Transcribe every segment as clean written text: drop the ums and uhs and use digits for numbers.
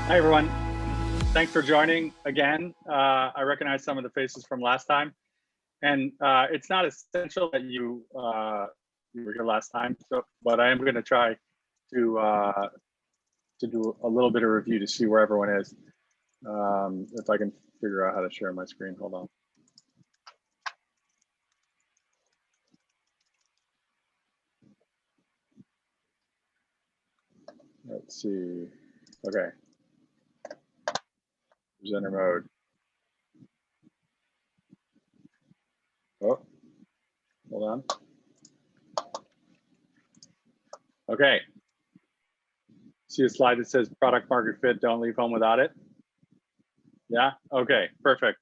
Hi, everyone. Thanks for joining again. I recognize some of the faces from last time, and it's not essential that you were here last time. But I am going to try to do a little bit of review to see where everyone is. If I can figure out how to share my screen, hold on. Let's see. Okay. Presenter mode. Oh, hold on. Okay. See a slide that says product market fit, don't leave home without it? Yeah? Okay, perfect.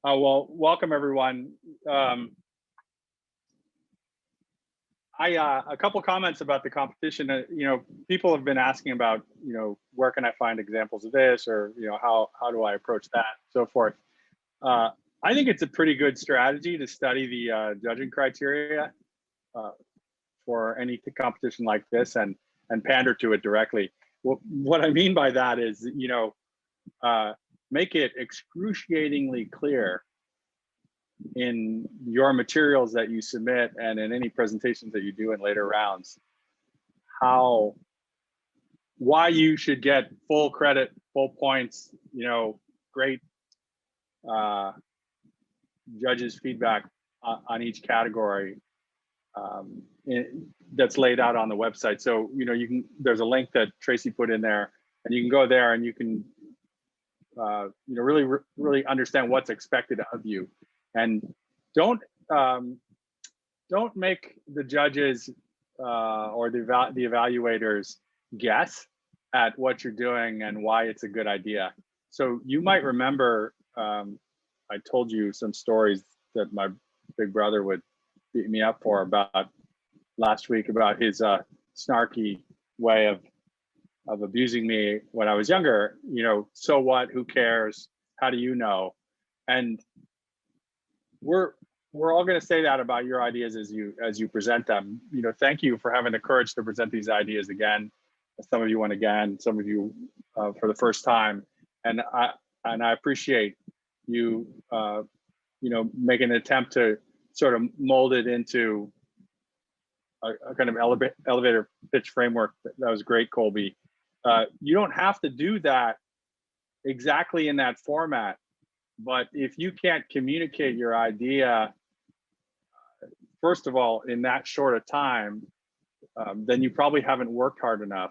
Well, welcome everyone. A couple comments about the competition. People have been asking about, where can I find examples of this, or how do I approach that, so forth. I think it's a pretty good strategy to study the judging criteria for any competition like this and pander to it directly. What I mean by that is, make it excruciatingly clear in your materials that you submit and in any presentations that you do in later rounds, why you should get full credit, full points, great judges' feedback on each category that's laid out on the website. So, there's a link that Tracy put in there, and you can go there and you can, really understand what's expected of you. And don't make the judges or the evaluators guess at what you're doing and why it's a good idea. So you might remember, I told you some stories that my big brother would beat me up for about last week about his snarky way of abusing me when I was younger. So what? Who cares? How do you know? And we're all going to say that about your ideas as you present them. Thank you for having the courage to present these ideas again. Some of you went again, some of you for the first time, and I appreciate you making an attempt to sort of mold it into a kind of elevator pitch framework. That was great, Colby. You don't have to do that exactly in that format, but if you can't communicate your idea, first of all, in that short a time, then you probably haven't worked hard enough.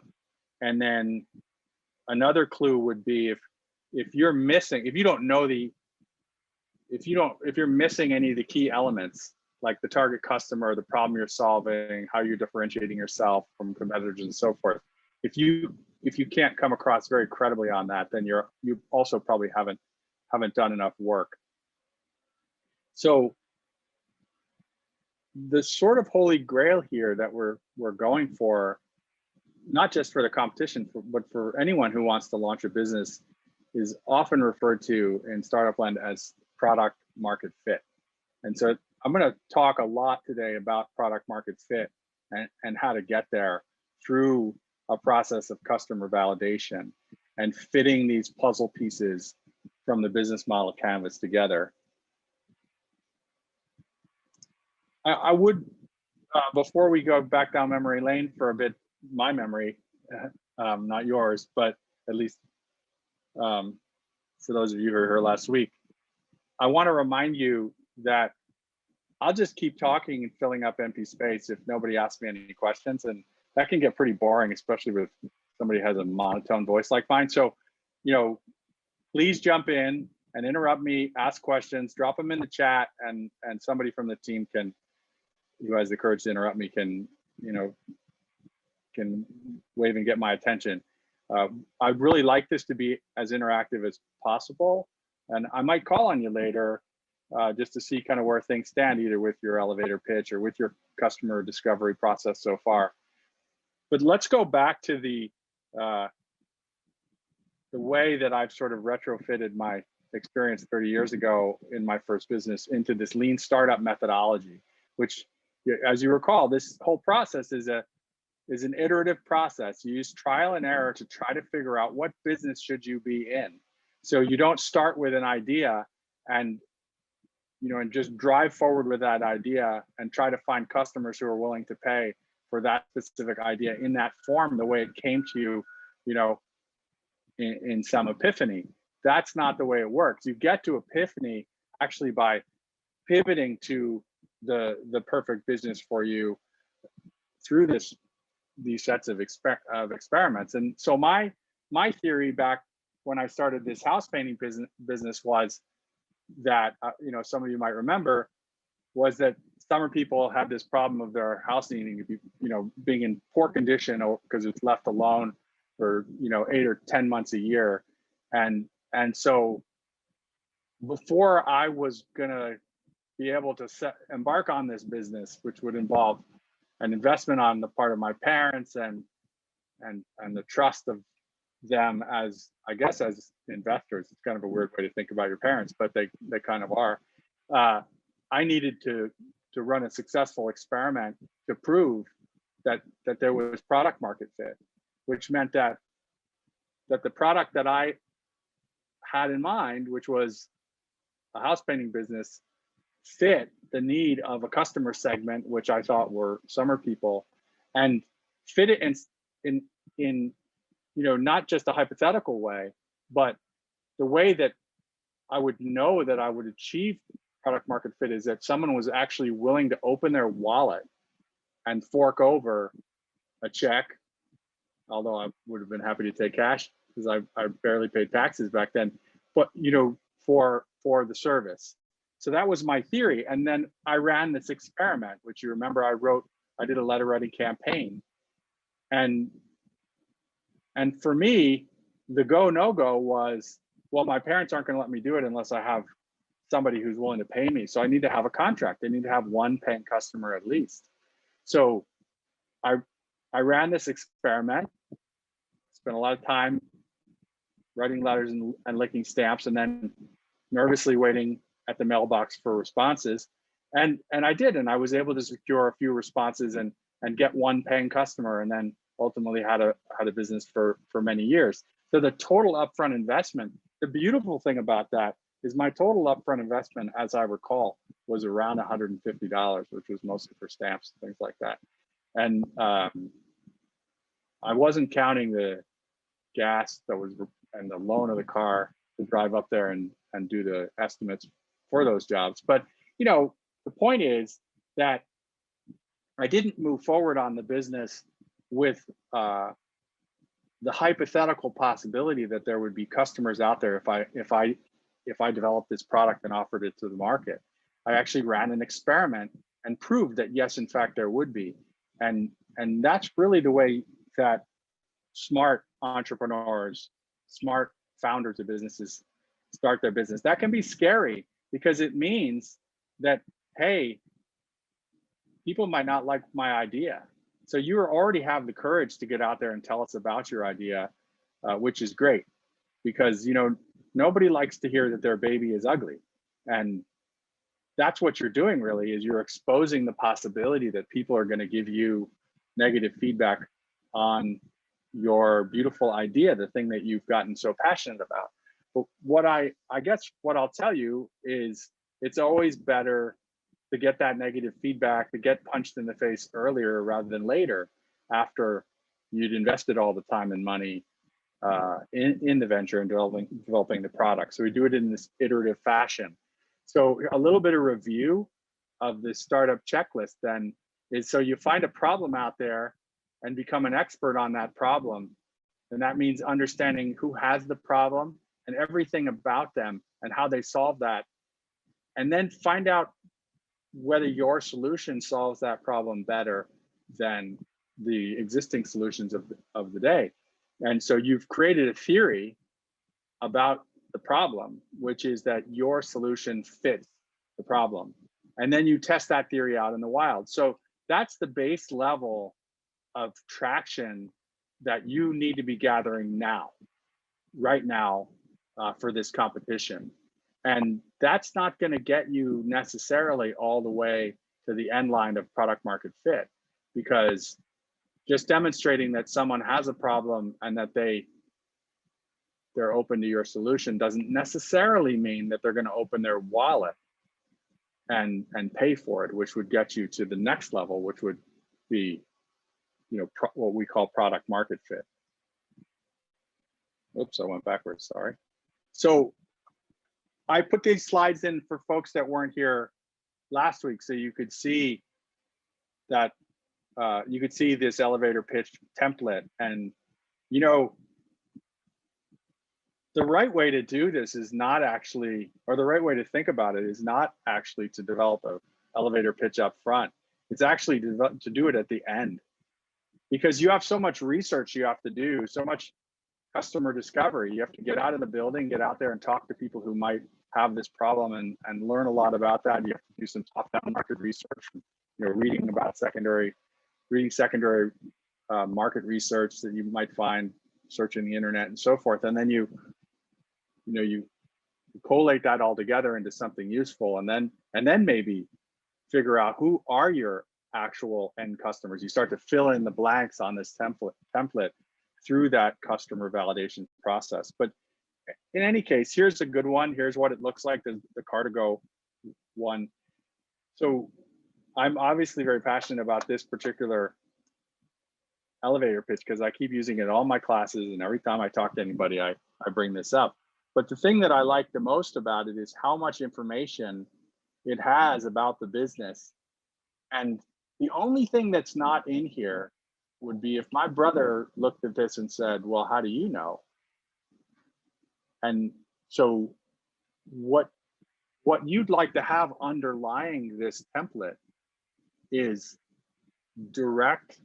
And then another clue would be if you're missing any of the key elements, like the target customer, the problem you're solving, how you're differentiating yourself from competitors and so forth. If you can't come across very credibly on that, then you also probably haven't done enough work. So the sort of holy grail here that we're going for, not just for the competition, but for anyone who wants to launch a business, is often referred to in Startup Land as product market fit. And so I'm going to talk a lot today about product market fit and how to get there through a process of customer validation and fitting these puzzle pieces from the business model canvas together. I would, before we go back down memory lane for a bit, my memory, not yours, but at least for those of you who were here last week, I want to remind you that I'll just keep talking and filling up empty space if nobody asks me any questions, and that can get pretty boring, especially with somebody who has a monotone voice like mine. So, please jump in and interrupt me, ask questions, drop them in the chat, and somebody from the team who has the courage to interrupt me can wave and get my attention. I'd really like this to be as interactive as possible, and I might call on you later just to see kind of where things stand, either with your elevator pitch or with your customer discovery process so far. But let's go back to the way that I've sort of retrofitted my experience 30 years ago in my first business into this lean startup methodology, which, as you recall, this whole process is a is an iterative process. You use trial and error to try to figure out what business should you be in. So you don't start with an idea and and just drive forward with that idea and try to find customers who are willing to pay for that specific idea in that form, the way it came to you, in some epiphany. That's not the way it works. You get to epiphany actually by pivoting to the perfect business for you through these sets of experiments. And so my theory back when I started this house painting business was that some of you might remember, was that summer people have this problem of their house needing to be being in poor condition because it's left alone for 8 or 10 months a year. And so before I was gonna be able to embark on this business, which would involve an investment on the part of my parents and the trust of them as, I guess, as investors. It's kind of a weird way to think about your parents, but they kind of are. I needed to run a successful experiment to prove that there was product market fit, which meant that the product that I had in mind, which was a house painting business, fit the need of a customer segment, which I thought were summer people, and fit it in not just a hypothetical way, but the way that I would know that I would achieve product market fit is that someone was actually willing to open their wallet and fork over a check, although I would have been happy to take cash because I barely paid taxes back then, but for the service. So that was my theory. And then I ran this experiment, which you remember I did a letter writing campaign. And for me, the go, no go was, well, my parents aren't going to let me do it unless I have somebody who's willing to pay me. So I need to have a contract. I need to have one paying customer at least. So I ran this experiment, spent a lot of time writing letters and licking stamps, and then nervously waiting at the mailbox for responses. And I did, and I was able to secure a few responses and get one paying customer, and then ultimately had a business for many years. So the total upfront investment, the beautiful thing about that is my total upfront investment, as I recall, was around $150, which was mostly for stamps and things like that. And I wasn't counting the gas and the loan of the car to drive up there and do the estimates for those jobs. But the point is that I didn't move forward on the business with the hypothetical possibility that there would be customers out there if I developed this product and offered it to the market. I actually ran an experiment and proved that yes, in fact, there would be. And that's really the way that smart entrepreneurs, smart founders of businesses start their business. That can be scary because it means that, hey, people might not like my idea. So you already have the courage to get out there and tell us about your idea, which is great, because nobody likes to hear that their baby is ugly. And that's what you're doing really, is you're exposing the possibility that people are going to give you negative feedback on your beautiful idea, the thing that you've gotten so passionate about. But what I'll tell you is it's always better to get that negative feedback, to get punched in the face earlier rather than later, after you'd invested all the time and money in the venture and developing the product. So we do it in this iterative fashion. So a little bit of review of the startup checklist then is, so you find a problem out there and become an expert on that problem. And that means understanding who has the problem and everything about them and how they solve that. And then find out whether your solution solves that problem better than the existing solutions of the day. And so you've created a theory about the problem, which is that your solution fits the problem. And then you test that theory out in the wild. So that's the base level of traction that you need to be gathering now, right now, for this competition. And that's not going to get you necessarily all the way to the end line of product market fit, because just demonstrating that someone has a problem and that they're open to your solution doesn't necessarily mean that they're going to open their wallet and pay for it, which would get you to the next level, which would be, you know, what we call product market fit. Oops, I went backwards, sorry. So I put these slides in for folks that weren't here last week, so you could see that you could see this elevator pitch template. And, you know, the right way to do this is not actually, or the right way to think about it is not actually to develop a elevator pitch up front. It's actually to do it at the end, because you have so much research you have to do, so much customer discovery. You have to get out of the building, get out there and talk to people who might have this problem and learn a lot about that. You have to do some top-down market research, you know, reading secondary market research that you might find searching the internet and so forth. And then you collate that all together into something useful, and then maybe figure out who are your actual end customers. You start to fill in the blanks on this template through that customer validation process. But in any case, here's a good one. Here's what it looks like, the Car2Go one. So I'm obviously very passionate about this particular elevator pitch because I keep using it in all my classes, and every time I talk to anybody, I bring this up. But the thing that I like the most about it is how much information it has about the business. And the only thing that's not in here would be if my brother looked at this and said, well, how do you know? And so what you'd like to have underlying this template is direct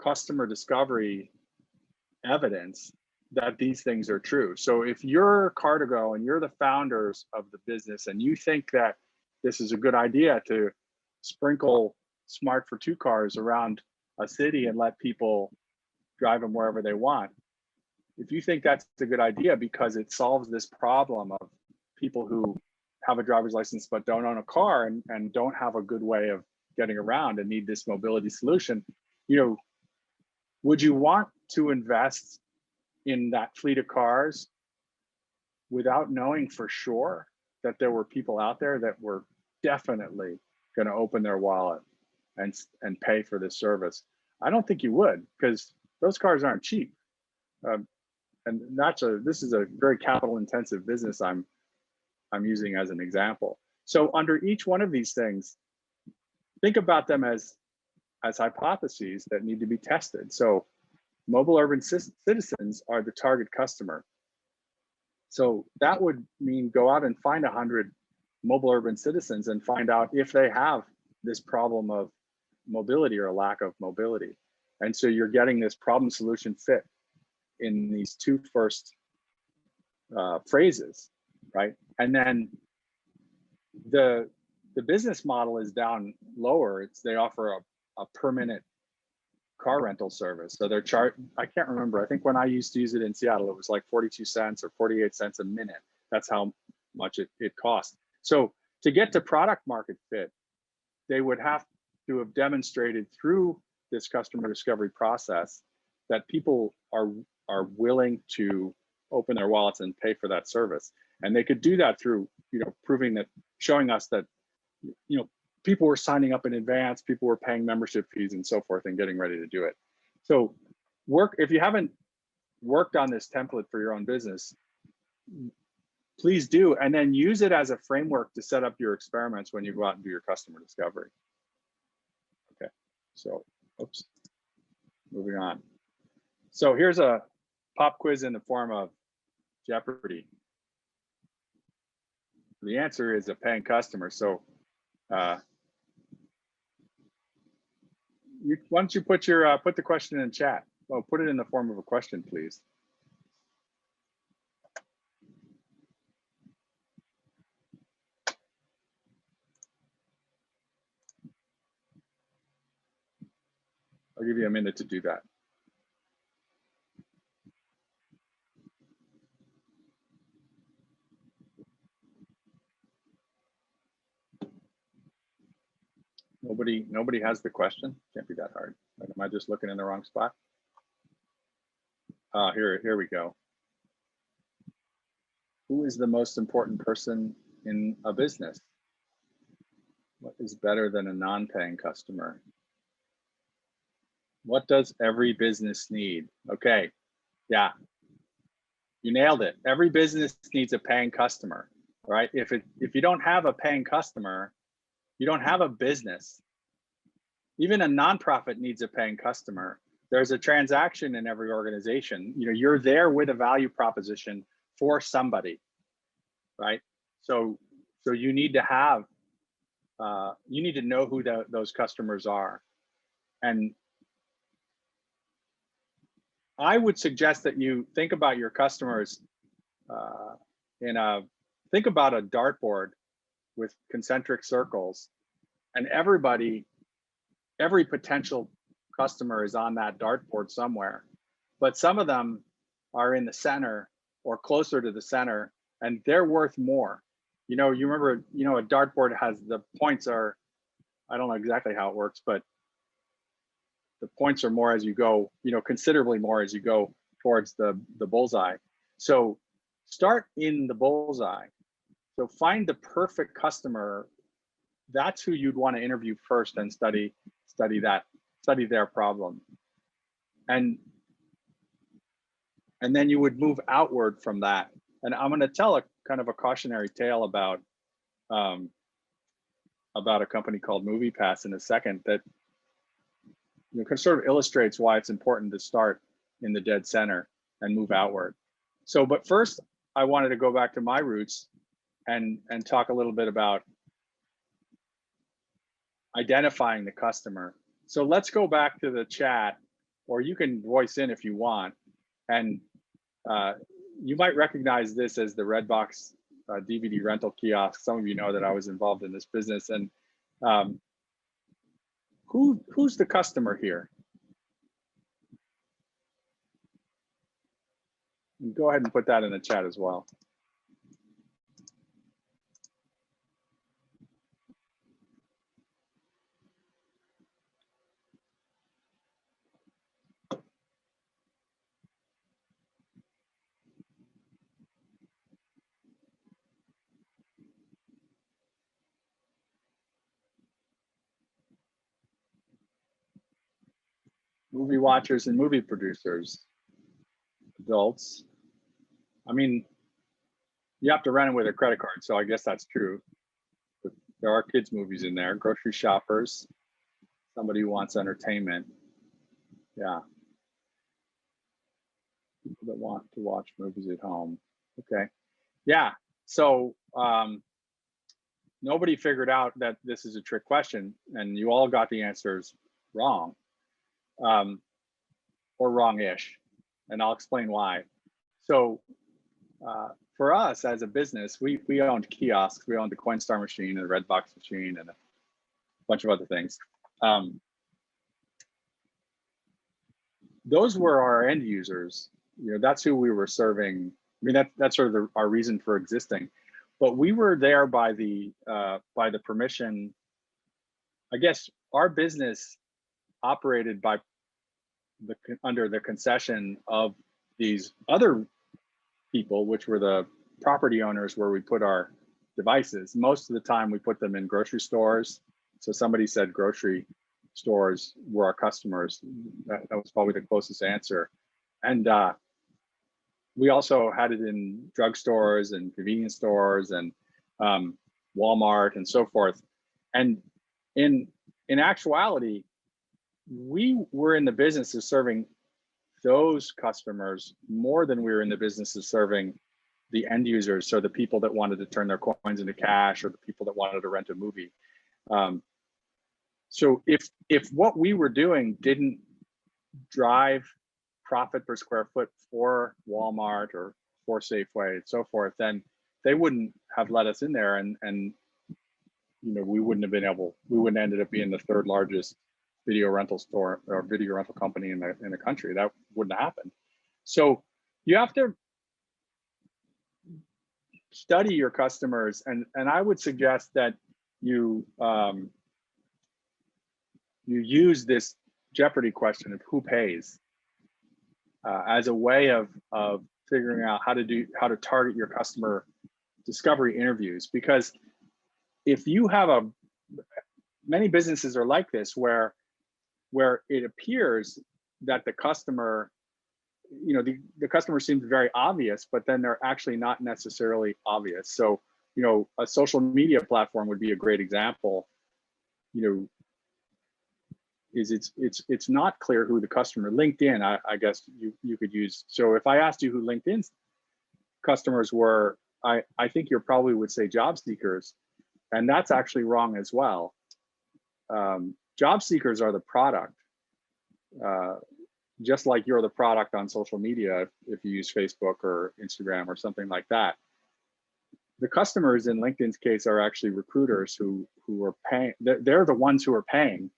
customer discovery evidence that these things are true. So if you're Car2Go and you're the founders of the business and you think that this is a good idea to sprinkle Smart for 2 cars around a city and let people drive them wherever they want, if you think that's a good idea because it solves this problem of people who have a driver's license but don't own a car and don't have a good way of getting around and need this mobility solution, you know, would you want to invest in that fleet of cars without knowing for sure that there were people out there that were definitely going to open their wallet and pay for this service? I don't think you would, because those cars aren't cheap. And this is a very capital intensive business I'm using as an example. So under each one of these things, think about them as hypotheses that need to be tested. So mobile urban citizens are the target customer. So that would mean go out and find 100 mobile urban citizens and find out if they have this problem of mobility or a lack of mobility. And so you're getting this problem solution fit in these two first phrases, right? And then the business model is down lower. They offer a per minute car rental service. So they're I can't remember. I think when I used to use it in Seattle, it was like 42 cents or 48 cents a minute. That's how much it cost. So to get to product market fit, they would have to have demonstrated through this customer discovery process that people are willing to open their wallets and pay for that service. And they could do that through, you know, showing us that, you know, people were signing up in advance, people were paying membership fees and so forth and getting ready to do it. So if you haven't worked on this template for your own business, please do, and then use it as a framework to set up your experiments when you go out and do your customer discovery. Okay, so, oops, moving on. So here's a pop quiz in the form of Jeopardy. The answer is a paying customer. So why don't you put the question in chat? Well, put it in the form of a question, please. I'll give you a minute to do that. Nobody has the question. Can't be that hard. Like, am I just looking in the wrong spot? Here we go. Who is the most important person in a business? What is better than a non-paying customer? What does every business need? Okay, yeah, you nailed it. Every business needs a paying customer, right? If you don't have a paying customer, you don't have a business. Even a nonprofit needs a paying customer. There's a transaction in every organization. You know, you're there with a value proposition for somebody, right? So you need to have, you need to know who those customers are. And I would suggest that you think about your customers think about a dartboard with concentric circles, and every potential customer is on that dartboard somewhere, but some of them are in the center or closer to the center, and they're worth more. You know, you remember, you know, a dartboard has the points are, I don't know exactly how it works, but the points are more as you go, you know, considerably more as you go towards the bullseye. So start in the bullseye. So find the perfect customer. That's who you'd want to interview first and study their problem. And then you would move outward from that. And I'm going to tell a kind of a cautionary tale about a company called MoviePass in a second that, you know, sort of illustrates why it's important to start in the dead center and move outward. So, but first, I wanted to go back to my roots and talk a little bit about identifying the customer. So let's go back to the chat, or you can voice in if you want. And you might recognize this as the Redbox DVD rental kiosk. Some of you know that I was involved in this business. And who's the customer here? And go ahead and put that in the chat as well. Movie watchers and movie producers, adults. I mean, you have to rent it with a credit card, so I guess that's true. But there are kids' movies in there. Grocery shoppers, somebody who wants entertainment. Yeah. People that want to watch movies at home. Okay. Yeah. So nobody figured out that this is a trick question, and you all got the answers wrong, or wrong-ish, and I'll explain why. So for us as a business, we owned kiosks. We owned the Coinstar machine and the Redbox machine and a bunch of other things. Those were our end users. You know, that's who we were serving. I mean, that's sort of our reason for existing. But we were there by the permission. I guess our business operated under the concession of these other people, which were the property owners where we put our devices. Most of the time we put them in grocery stores. So somebody said grocery stores were our customers. That was probably the closest answer. And we also had it in drugstores and convenience stores and Walmart and so forth. And in actuality, we were in the business of serving those customers more than we were in the business of serving the end users. So the people that wanted to turn their coins into cash, or the people that wanted to rent a movie. So if what we were doing didn't drive profit per square foot for Walmart or for Safeway and so forth, then they wouldn't have let us in there, and you know, we wouldn't have ended up being the third largest video rental store or video rental company in the country. That wouldn't have happened. So you have to study your customers, and I would suggest that you you use this Jeopardy question of who pays as a way of figuring out how to target your customer discovery interviews. Because if you have many businesses are like this, where it appears that the customer, the customer seems very obvious, but then they're actually not necessarily obvious. So, a social media platform would be a great example. Is it's not clear who the customer. LinkedIn, I guess you could use. So if I asked you who LinkedIn's customers were, I think you probably would say job seekers, and that's actually wrong as well. Job seekers are the product, just like you're the product on social media if you use Facebook or Instagram or something like that. The customers in LinkedIn's case are actually recruiters who are paying. They're the ones who are paying.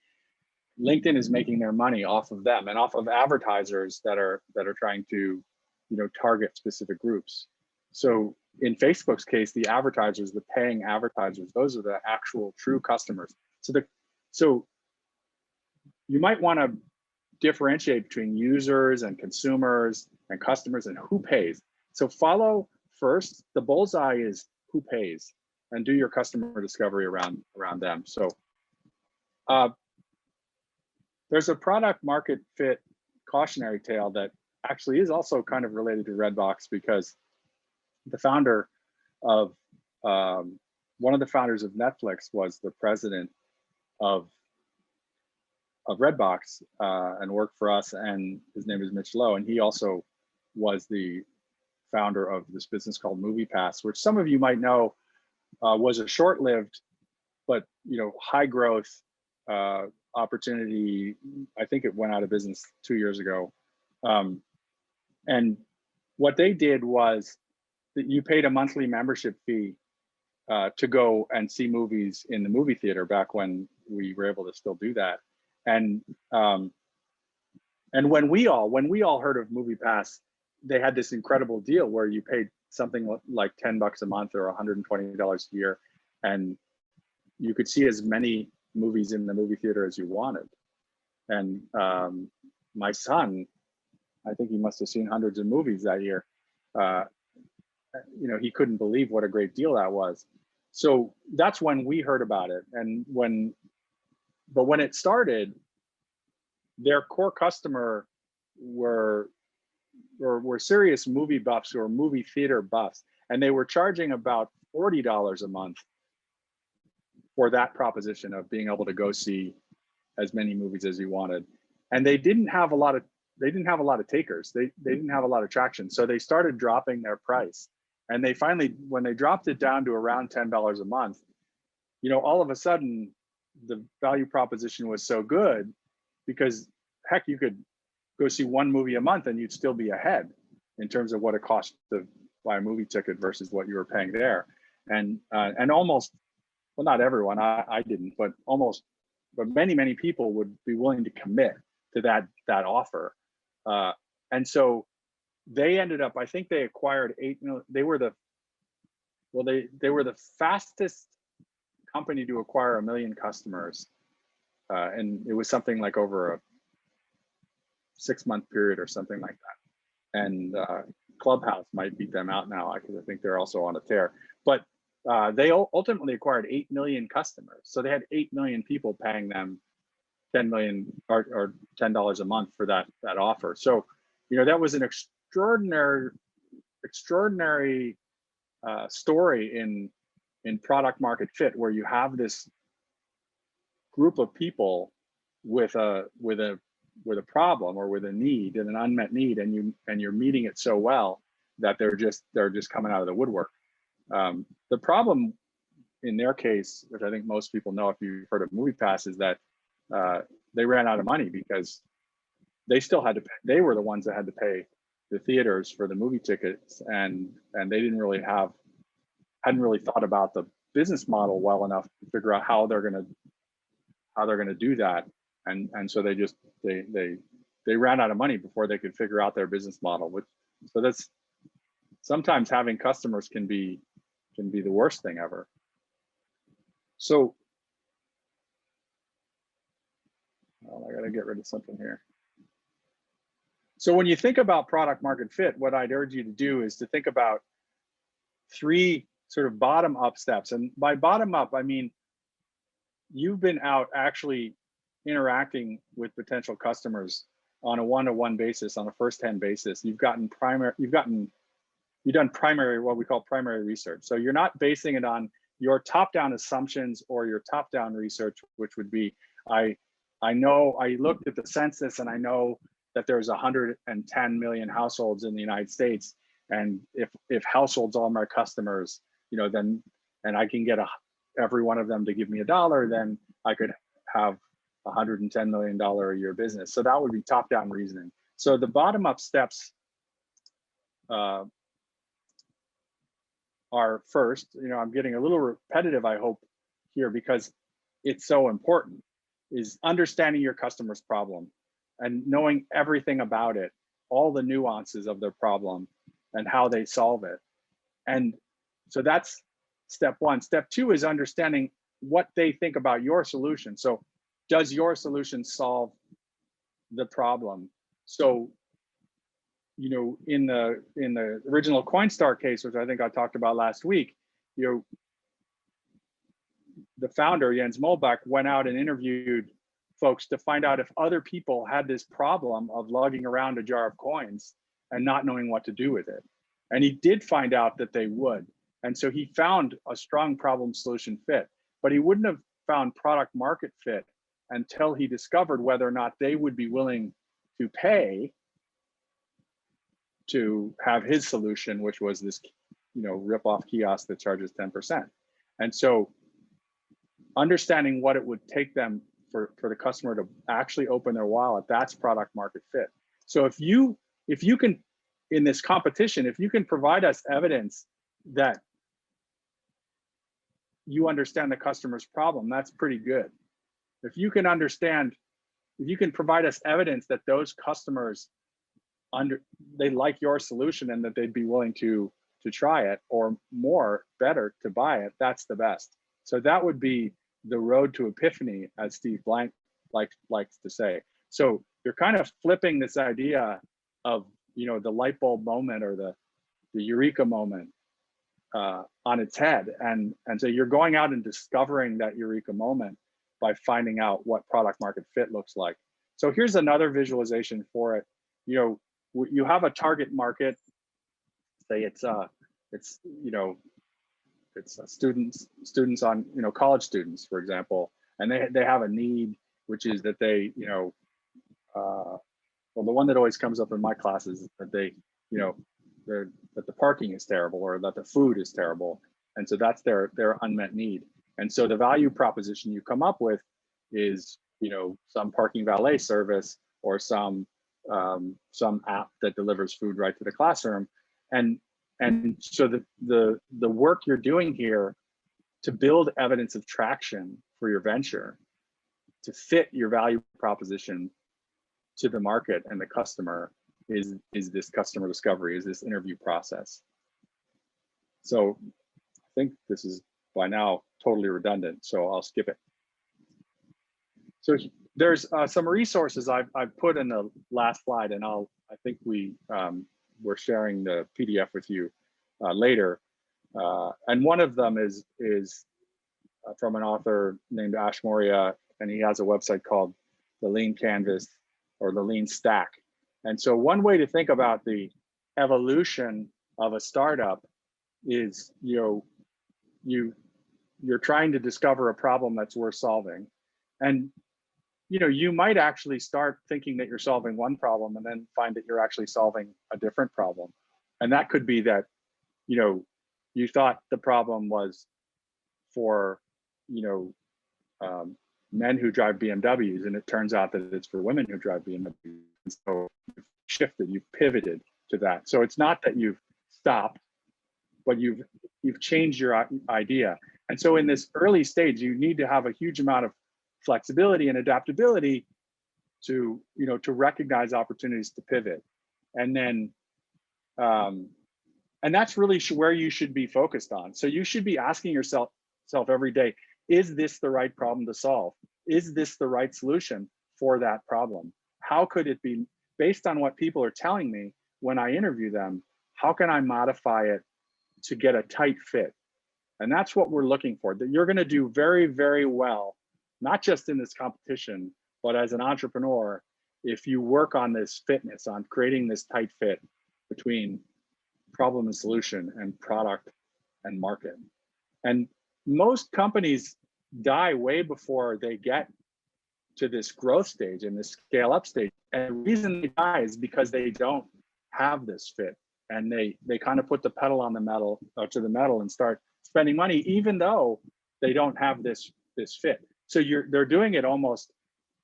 LinkedIn is making their money off of them and off of advertisers that are trying to, target specific groups. So in Facebook's case, the advertisers, the paying advertisers, those are the actual true customers. So you might want to differentiate between users and consumers and customers and who pays. So follow first, the bullseye is who pays, and do your customer discovery around them. So there's a product market fit cautionary tale that actually is also kind of related to Redbox, because the founder of one of the founders of Netflix was the president of Redbox and worked for us, and his name is Mitch Lowe, and he also was the founder of this business called MoviePass, which some of you might know was a short-lived but high growth opportunity. I think it went out of business 2 years ago. And what they did was that you paid a monthly membership fee to go and see movies in the movie theater back when we were able to still do that. And when we all heard of MoviePass, they had this incredible deal where you paid something like $10 a month or $120 a year, and you could see as many movies in the movie theater as you wanted. And my son, I think he must have seen hundreds of movies that year. He couldn't believe what a great deal that was. So that's when we heard about it. And when it started, their core customer were serious movie buffs or movie theater buffs, and they were charging about $40 a month for that proposition of being able to go see as many movies as you wanted. And they didn't have a lot of takers. They didn't have a lot of traction. So they started dropping their price. And they finally, when they dropped it down to around $10 a month, all of a sudden the value proposition was so good, because heck, you could go see one movie a month and you'd still be ahead in terms of what it cost to buy a movie ticket versus what you were paying there. And almost, well, not everyone, I didn't, but many people would be willing to commit to that offer. And so they ended up, I think they acquired 8 million. They were the fastest company to acquire 1 million customers. And it was something like over a 6-month period or something like that. And Clubhouse might beat them out now, because I think they're also on a tear. But they ultimately acquired 8 million customers. So they had 8 million people paying them 10 million or $10 a month for that offer. So, that was an extraordinary story in product market fit, where you have this group of people with a problem or with a need, and an unmet need, and you're meeting it so well that they're just coming out of the woodwork. The problem in their case, which I think most people know if you've heard of MoviePass, is that they ran out of money, because they still had to pay. They were the ones that had to pay the theaters for the movie tickets, and they hadn't really thought about the business model well enough to figure out how they're going to do that. And so they ran out of money before they could figure out their business model. So that's, sometimes having customers can be the worst thing ever. So on, I got to get rid of something here. So when you think about product market fit, what I'd urge you to do is to think about 3 sort of bottom up steps. And by bottom up, I mean, you've been out actually interacting with potential customers on a one-to-one basis, on a first-hand basis. You've done primary, what we call primary research. So you're not basing it on your top-down assumptions or your top-down research, which would be, I looked at the census and I know that there's 110 million households in the United States. And if households are my customers, you know, then, and I can get every one of them to give me $1, then I could have $110 million a year business. So that would be top-down reasoning. So the bottom-up steps are first, you know, I'm getting a little repetitive, I hope, here because it's so important, is understanding your customer's problem and knowing everything about it, all the nuances of their problem and how they solve it. And so that's step 1. Step 2 is understanding what they think about your solution. So does your solution solve the problem? So, you know, in the original Coinstar case, which I think I talked about last week, you know, the founder, Jens Molbach, went out and interviewed folks to find out if other people had this problem of lugging around a jar of coins and not knowing what to do with it. And he did find out that they would. And so he found a strong problem solution fit, but he wouldn't have found product market fit until he discovered whether or not they would be willing to pay to have his solution, which was this, you know, rip-off kiosk that charges 10%. And so understanding what it would take them for the customer to actually open their wallet, that's product market fit. So if you can, in this competition, if you can provide us evidence that you understand the customer's problem, that's pretty good. If you can provide us evidence that those customers they like your solution and that they'd be willing to try it, or better to buy it, that's the best. So that would be the road to epiphany, as Steve Blank likes to say. So you're kind of flipping this idea of, you know, the light bulb moment or the eureka moment on its head. And so you're going out and discovering that eureka moment by finding out what product market fit looks like. So here's another visualization for it. You know, you have a target market, say it's you know, it's students on, you know, college students, for example, and they have a need, which is that they, you know, well, the one that always comes up in my classes is that they, you know, that the parking is terrible or that the food is terrible. And so that's their unmet need. And so the value proposition you come up with is, you know, some parking valet service or some app that delivers food right to the classroom. And so the work you're doing here to build evidence of traction for your venture, to fit your value proposition to the market and the customer, is this customer discovery, is this interview process. So I think this is by now totally redundant, so I'll skip it. So there's some resources I've put in the last slide, and I think we're sharing the PDF with you later. And one of them is from an author named Ash Moria, and he has a website called The Lean Canvas or The Lean Stack. And so one way to think about the evolution of a startup is, you know, you're trying to discover a problem that's worth solving. And you know, you might actually start thinking that you're solving one problem and then find that you're actually solving a different problem. And that could be that, you know, you thought the problem was for, you know, men who drive BMWs, and it turns out that it's for women who drive BMWs. And so you've shifted, you've pivoted to that. So it's not that you've stopped, but you've changed your idea. And so in this early stage, you need to have a huge amount of flexibility and adaptability to, you know, to recognize opportunities to pivot. And then, and that's really where you should be focused on. So you should be asking yourself every day, is this the right problem to solve? Is this the right solution for that problem? How could it be based on what people are telling me when I interview them? How can I modify it to get a tight fit? And that's what we're looking for, that you're going to do very, very well, not just in this competition, but as an entrepreneur, if you work on this fitness, on creating this tight fit between problem and solution and product and market. And most companies die way before they get to this growth stage and this scale up stage. And the reason they die is because they don't have this fit, and they kind of put the pedal on the metal to the metal and start spending money, even though they don't have this fit. So they're doing it almost.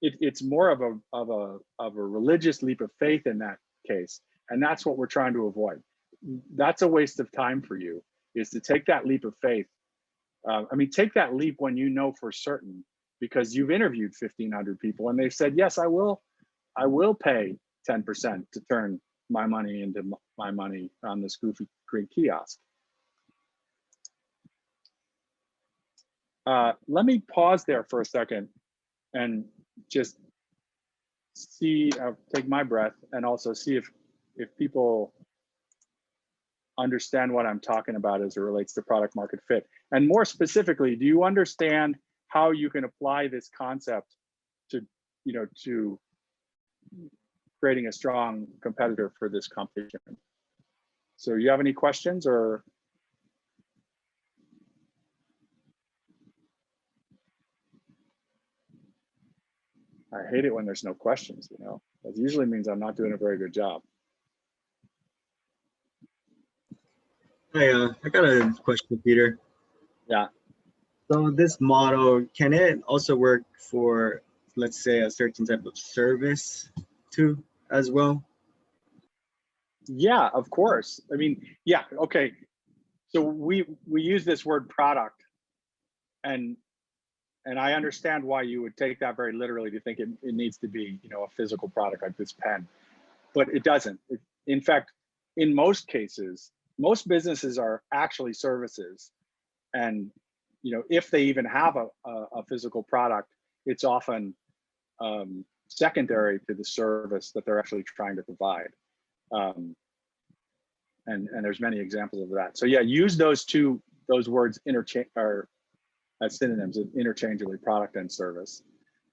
It's more of a religious leap of faith in that case, and that's what we're trying to avoid. That's a waste of time for you, is to take that leap of faith. I mean, take that leap when you know for certain, because you've interviewed 1,500 people and they've said, yes, I will pay 10% to turn my money into my money on this goofy green kiosk. Let me pause there for a second and just see, take my breath, and also see if people understand what I'm talking about as it relates to product market fit. And more specifically, do you understand how you can apply this concept to, to creating a strong competitor for this competition? So you have any questions, or? I hate it when there's no questions, That usually means I'm not doing a very good job. Hi, I got a question, Peter. Yeah. So this model, can it also work for, let's say, a certain type of service too, as well? Yeah, of course. I mean, yeah, okay. So we use this word product, and I understand why you would take that very literally to think it needs to be, a physical product like this pen, but it doesn't. In fact, in most cases, most businesses are actually services, and if they even have a physical product, it's often secondary to the service that they're actually trying to provide. And there's many examples of that. So yeah, use those words as synonyms, interchangeably, product and service.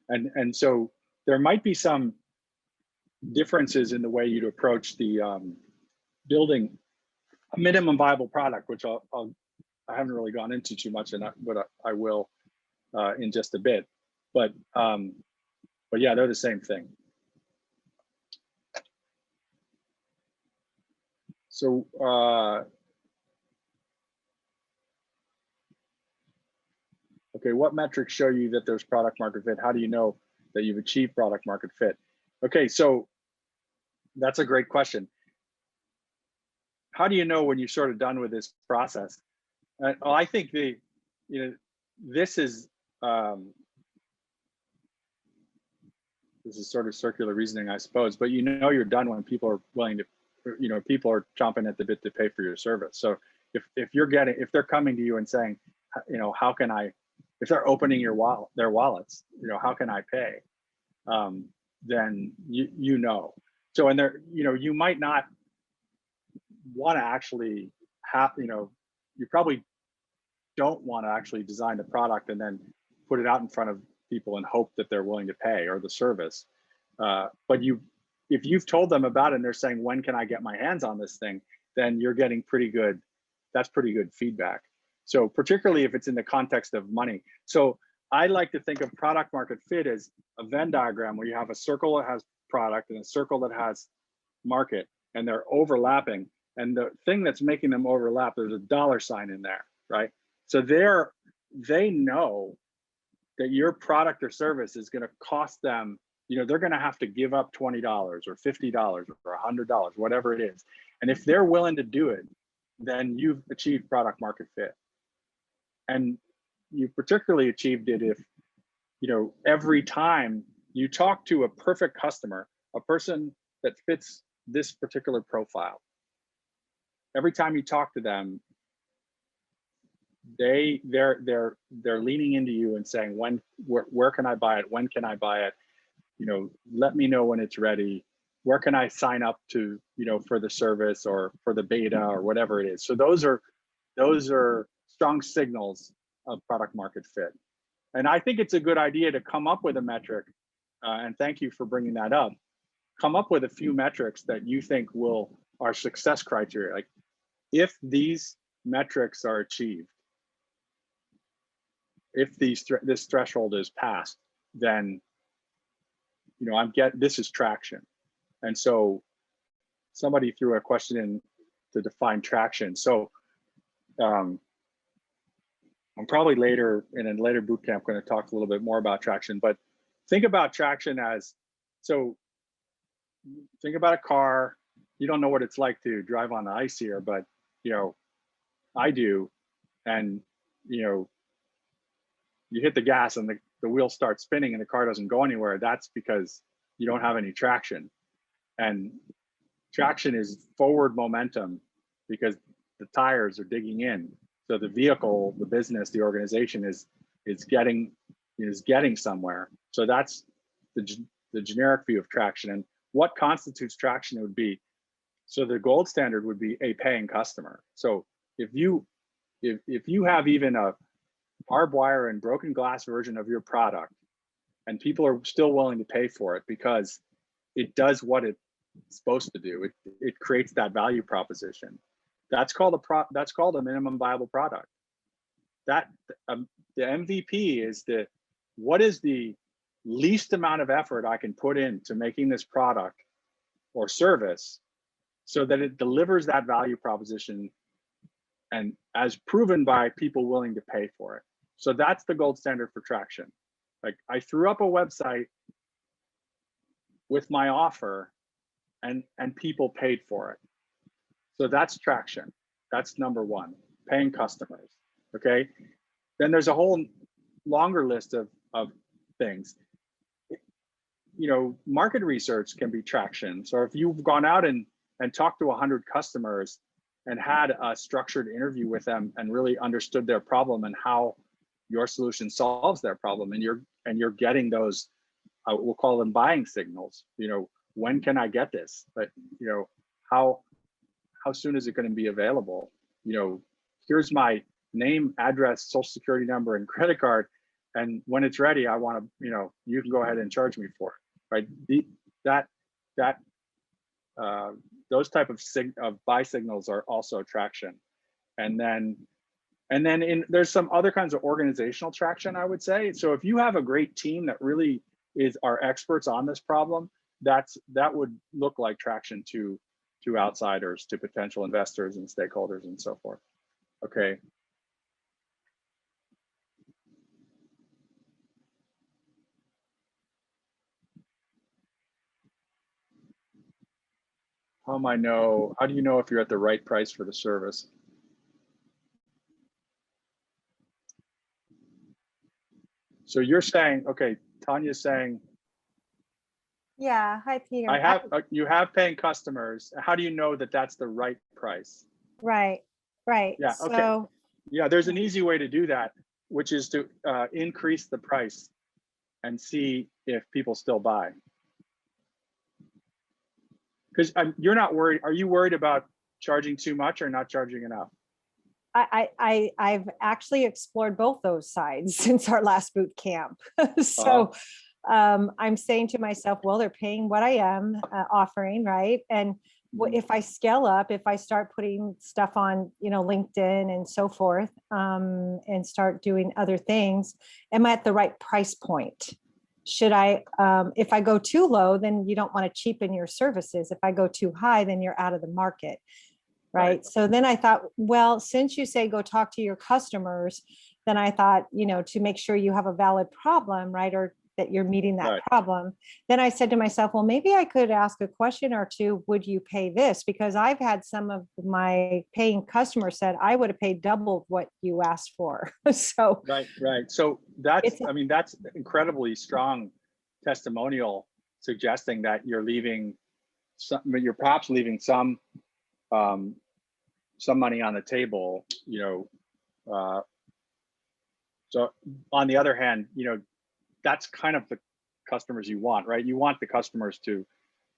And so there might be some differences in the way you'd approach the building a minimum viable product, which I haven't really gone into too much, but I will in just a bit. But yeah, they're the same thing. So okay, what metrics show you that there's product market fit? How do you know that you've achieved product market fit? Okay, so that's a great question. How do you know when you're sort of done with this process? Well, I think this is sort of circular reasoning, I suppose, but you're done when people are willing to, people are chomping at the bit to pay for your service. So if they're coming to you and saying, how can I, if they're opening their wallets, how can I pay? Then So, and you might not want to actually have, you probably don't want to actually design the product and then put it out in front of people and hope that they're willing to pay, or the service. But if you've told them about it and they're saying, when can I get my hands on this thing? Then you're getting that's pretty good feedback. So particularly if it's in the context of money. So I like to think of product market fit as a Venn diagram where you have a circle that has product and a circle that has market, and they're overlapping. And the thing that's making them overlap, there's a dollar sign in there, right? So they know that your product or service is going to cost them, they're going to have to give up $20 or $50 or $100, whatever it is. And if they're willing to do it, then you've achieved product market fit. And you particularly achieved it if, every time you talk to a perfect customer, a person that fits this particular profile, every time you talk to them, they're leaning into you and saying, where can I buy it? When can I buy it? let me know when it's ready. Where can I sign up to, for the service or for the beta or whatever it is. So those are strong signals of product market fit. And I think it's a good idea to come up with a metric. And thank you for bringing that up. Come up with a few metrics that you think are success criteria. Like, if these metrics are achieved, if this threshold is passed, then this is traction. And so somebody threw a question in to define traction. So I'm probably in a later boot camp going to talk a little bit more about traction, but think about traction as, so think about a car. You don't know what it's like to drive on the ice here, but I do. And you hit the gas and the wheels start spinning and the car doesn't go anywhere. That's because you don't have any traction. And traction is forward momentum because the tires are digging in. So the vehicle, the business, the organization is getting somewhere. So that's the generic view of traction. And what constitutes traction would be, so the gold standard would be a paying customer. So if you have even a barbed wire and broken glass version of your product, and people are still willing to pay for it because it does what it's supposed to do, it creates that value proposition. That's called a minimum viable product. That the MVP is what is the least amount of effort I can put into making this product or service so that it delivers that value proposition, and as proven by people willing to pay for it. So that's the gold standard for traction. Like, I threw up a website with my offer and people paid for it. So that's traction. That's number one, paying customers. Okay. Then there's a whole longer list of things. Market research can be traction. So if you've gone out and talked to 100 customers and had a structured interview with them and really understood their problem and how your solution solves their problem, and you're getting those, we'll call them buying signals. When can I get this? But how soon is it going to be available? Here's my name, address, social security number, and credit card, and when it's ready, I want to, you can go ahead and charge me for it, right? Those type of buy signals are also traction. And then there's some other kinds of organizational traction, I would say. So if you have a great team that really are experts on this problem, that would look like traction to outsiders, to potential investors and stakeholders and so forth. Okay. How do you know if you're at the right price for the service? So you're saying, okay, Tanya's saying, yeah, hi Peter. You have paying customers. How do you know that that's the right price? Right. Yeah, so, okay. Yeah, there's an easy way to do that, which is to increase the price and see if people still buy. Because you're not worried. Are you worried about charging too much or not charging enough? I've actually explored both those sides since our last boot camp. So I'm saying to myself, well, they're paying what I am offering, right? And if I scale up, if I start putting stuff on, LinkedIn and so forth, and start doing other things, am I at the right price point? Should I, if I go too low, then you don't want to cheapen your services. If I go too high, then you're out of the market. Right. So then I thought, well, since you say go talk to your customers, then I thought, to make sure you have a valid problem, right, or that you're meeting that problem. Then I said to myself, well, maybe I could ask a question or two. Would you pay this? Because I've had some of my paying customers said I would have paid double what you asked for. So right. So that's incredibly strong testimonial, suggesting that you're perhaps leaving some money on the table, so on the other hand, that's kind of the customers you want, right? You want the customers to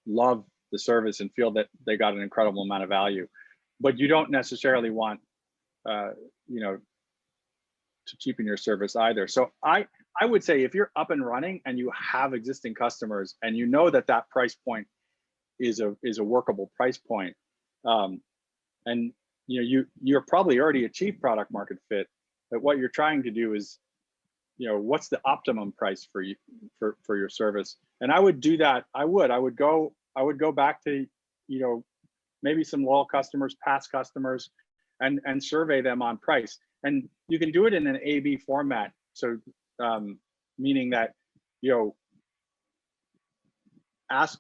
love the service and feel that they got an incredible amount of value, but you don't necessarily want, you know, to cheapen your service either. So I would say if you're up and running and you have existing customers and you know that that price point is a workable price point, and you know you're probably already achieved product market fit, but what you're trying to do is, you know, what's the optimum price for you for your service? And I would do that. I would go back to, you know, maybe some loyal customers, past customers, and survey them on price. And you can do it in an A/B format. So meaning that, you know, ask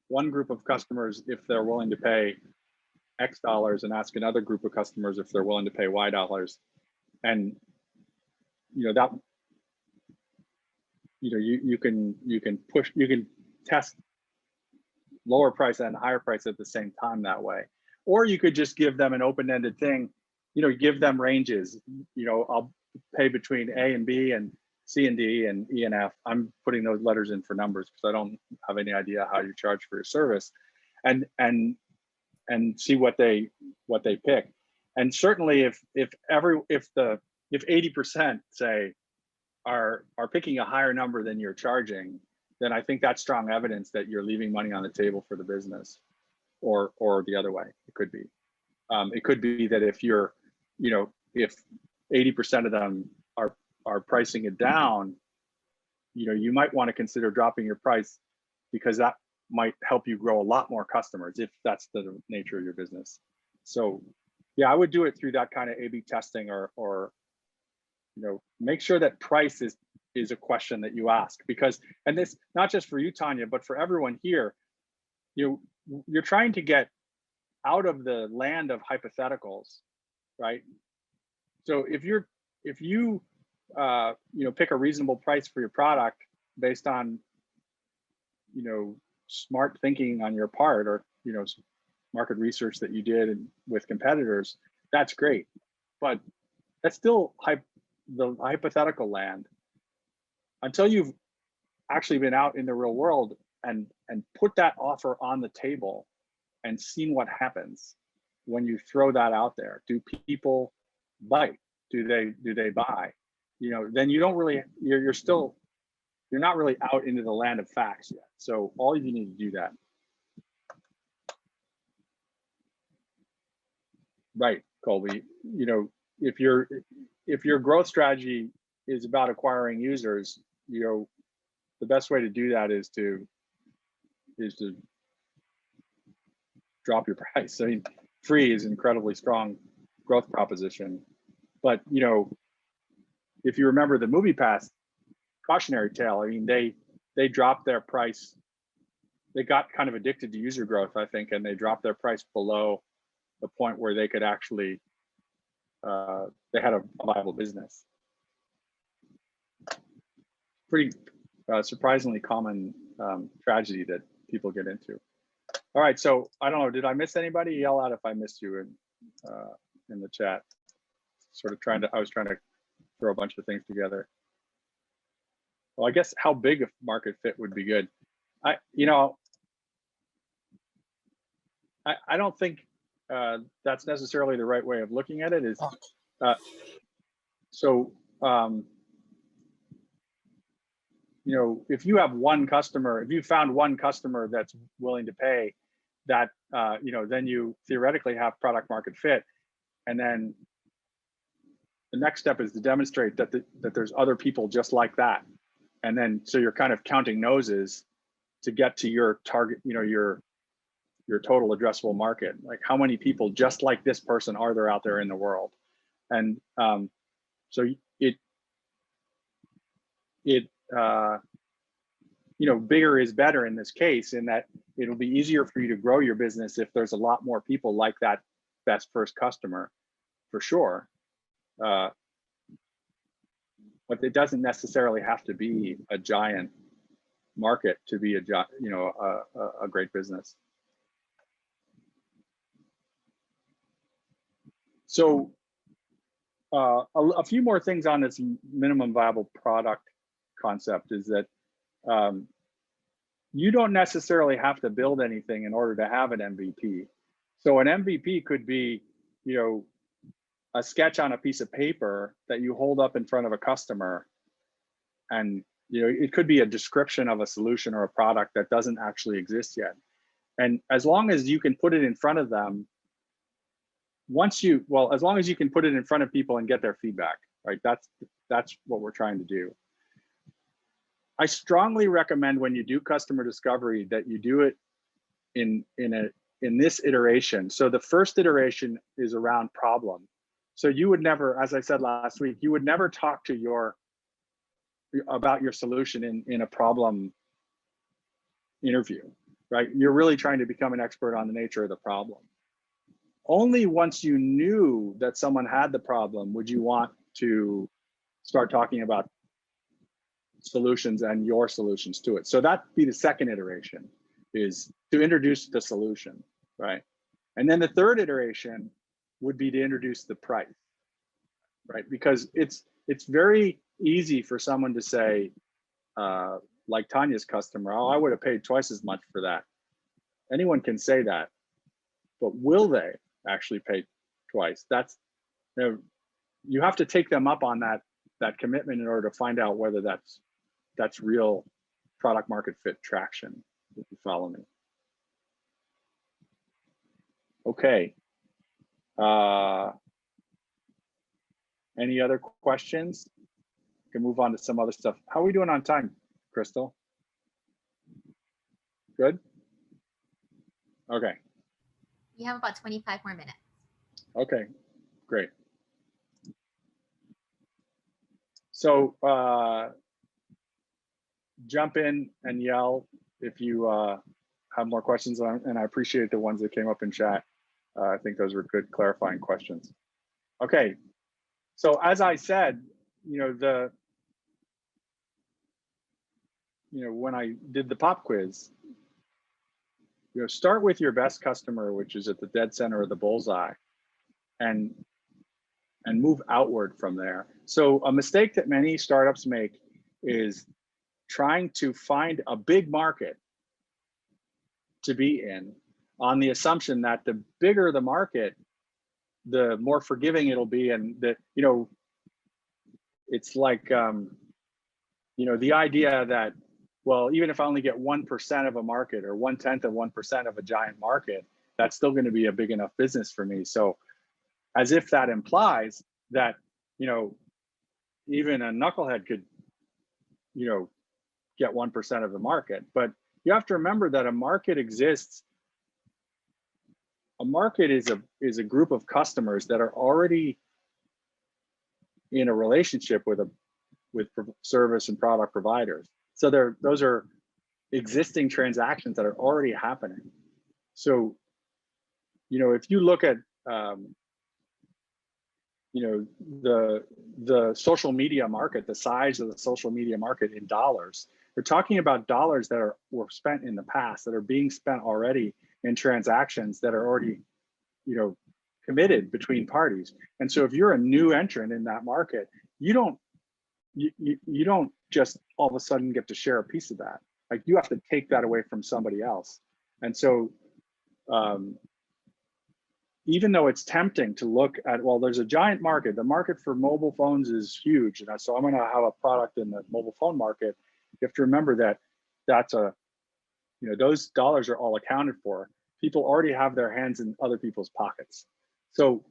one group of customers if they're willing to pay X dollars, and ask another group of customers if they're willing to pay Y dollars. And you know that, you know, you can test lower price and higher price at the same time that way. Or you could just give them an open-ended thing, you know, give them ranges. You know, I'll pay between A and B and C and D and E and F. I'm putting those letters in for numbers because I don't have any idea how you charge for your service, and see what they pick. And certainly if 80% say are picking a higher number than you're charging, then I think that's strong evidence that you're leaving money on the table for the business, or the other way. It could be that if you're, you know, if 80% of them are pricing it down, you know, you might want to consider dropping your price, because that might help you grow a lot more customers if that's the nature of your business. So yeah, I would do it through that kind of A/B testing, or you know, make sure that price is a question that you ask, because, and this not just for you, Tanya, but for everyone here, you're trying to get out of the land of hypotheticals, right? So if you you know, pick a reasonable price for your product based on, you know, smart thinking on your part, or, you know, market research that you did with competitors, that's great, but that's still the hypothetical land until you've actually been out in the real world and put that offer on the table and seen what happens when you throw that out there. Do people bite? Do they buy? You know, then you don't really, you're not really out into the land of facts yet. So all you need to do that. Right, Colby. You know, if your growth strategy is about acquiring users, you know, the best way to do that is to drop your price. I mean, free is an incredibly strong growth proposition, but you know, if you remember the MoviePass cautionary tale, I mean, they dropped their price. They got kind of addicted to user growth, I think, and they dropped their price below the point where they could actually, they had a viable business. Pretty surprisingly common tragedy that people get into. All right, so I don't know, did I miss anybody? Yell out if I missed you in the chat. I was trying to throw a bunch of things together. Well, I guess how big a market fit would be good. I don't think that's necessarily the right way of looking at it. You know, if you have one customer, if you found one customer that's willing to pay that, you know, then you theoretically have product market fit. And then the next step is to demonstrate that there's other people just like that. And then, so you're kind of counting noses to get to your target, you know, your total addressable market. Like, how many people just like this person are there out there in the world? And so you know, bigger is better in this case, in that it'll be easier for you to grow your business if there's a lot more people like that best first customer, for sure. But it doesn't necessarily have to be a giant market to be a great business. So a few more things on this minimum viable product concept is that you don't necessarily have to build anything in order to have an MVP. So an MVP could be, a sketch on a piece of paper that you hold up in front of a customer, and it could be a description of a solution or a product that doesn't actually exist yet. And as long as you can put it in front of them, as long as you can put it in front of people and get their feedback, right? That's what we're trying to do. I strongly recommend when you do customer discovery that you do it in this iteration. So the first iteration is around problem. So you would never, as I said last week, you would never talk to about your solution in a problem interview, right? You're really trying to become an expert on the nature of the problem. Only once you knew that someone had the problem would you want to start talking about solutions and your solutions to it. So that'd be the second iteration, is to introduce the solution, right? And then the third iteration would be to introduce the price, right? Because it's very easy for someone to say, like Tanya's customer, oh, I would have paid twice as much for that. Anyone can say that, but will they actually pay twice? You have to take them up on that commitment in order to find out whether that's real product market fit traction, if you follow me. Okay. Any other questions? We can move on to some other stuff. How are we doing on time, Crystal? Good? Okay. We have about 25 more minutes. Okay, great. So jump in and yell if you have more questions, and I appreciate the ones that came up in chat. I think those were good clarifying questions. Okay, so as I said, when I did the pop quiz, start with your best customer, which is at the dead center of the bullseye, and move outward from there. So a mistake that many startups make is trying to find a big market to be in on the assumption that the bigger the market, the more forgiving it'll be. And that, it's like, the idea that, well, even if I only get 1% of a market or 1/10 of 1% of a giant market, that's still going to be a big enough business for me. So as if that implies that, even a knucklehead could, get 1% of the market. But you have to remember that a market exists. A market is a group of customers that are already in a relationship with service and product providers. So those are existing transactions that are already happening. So, if you look at the social media market, the size of the social media market in dollars, we're talking about dollars that were spent in the past, that are being spent already in transactions that are already, committed between parties. And so if you're a new entrant in that market, you don't just all of a sudden get to share a piece of that. Like, you have to take that away from somebody else. And so even though it's tempting to look at, well, there's a giant market, the market for mobile phones is huge, and so I'm going to have a product in the mobile phone market. You have to remember that those dollars are all accounted for. People already have their hands in other people's pockets. So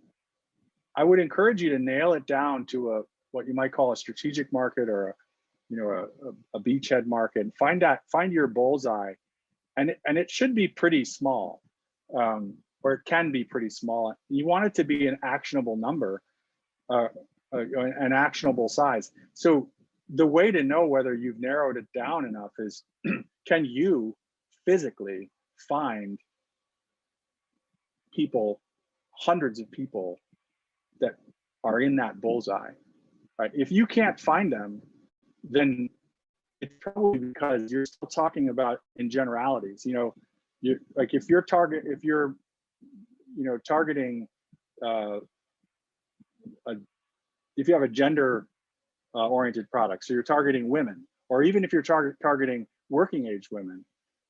I would encourage you to nail it down to what you might call a strategic market, or a beachhead market. Find your bullseye, and it should be pretty small. Or it can be pretty small. You want it to be an actionable number, an actionable size. So the way to know whether you've narrowed it down enough is, can you physically find people, hundreds of people that are in that bullseye, right? If you can't find them, then it's probably because you're still talking about in generalities. If you're targeting, if you have a gender oriented product, so you're targeting women, or even if you're targeting working age women,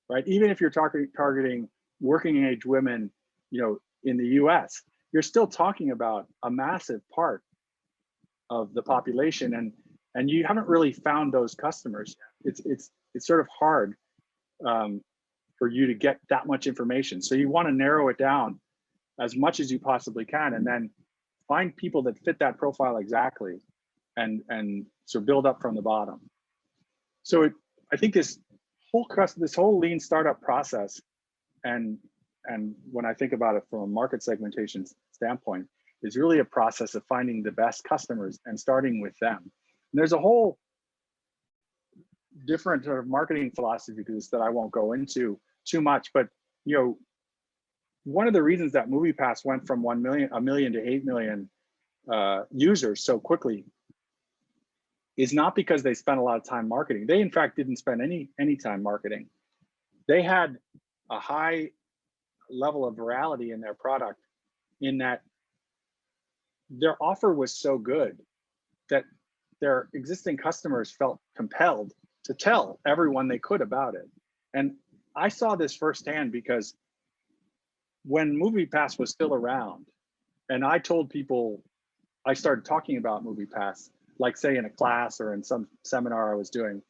right? Even if you're targeting working age women, you know, in the US, you're still talking about a massive part of the population, and you haven't really found those customers yet. It's sort of hard for you to get that much information. So you want to narrow it down as much as you possibly can, and then find people that fit that profile exactly, and so build up from the bottom. So I think this whole lean startup process, and when I think about it from a market segmentation standpoint, is really a process of finding the best customers and starting with them. And there's a whole different sort of marketing philosophy to this that I won't go into too much, but you know, one of the reasons that MoviePass went from 1 million to 8 million users so quickly is not because they spent a lot of time marketing. They in fact didn't spend any time marketing. They had a high level of virality in their product, in that their offer was so good that their existing customers felt compelled to tell everyone they could about it. And I saw this firsthand, because when MoviePass was still around and I told people, I started talking about MoviePass, like say in a class or in some seminar I was doing,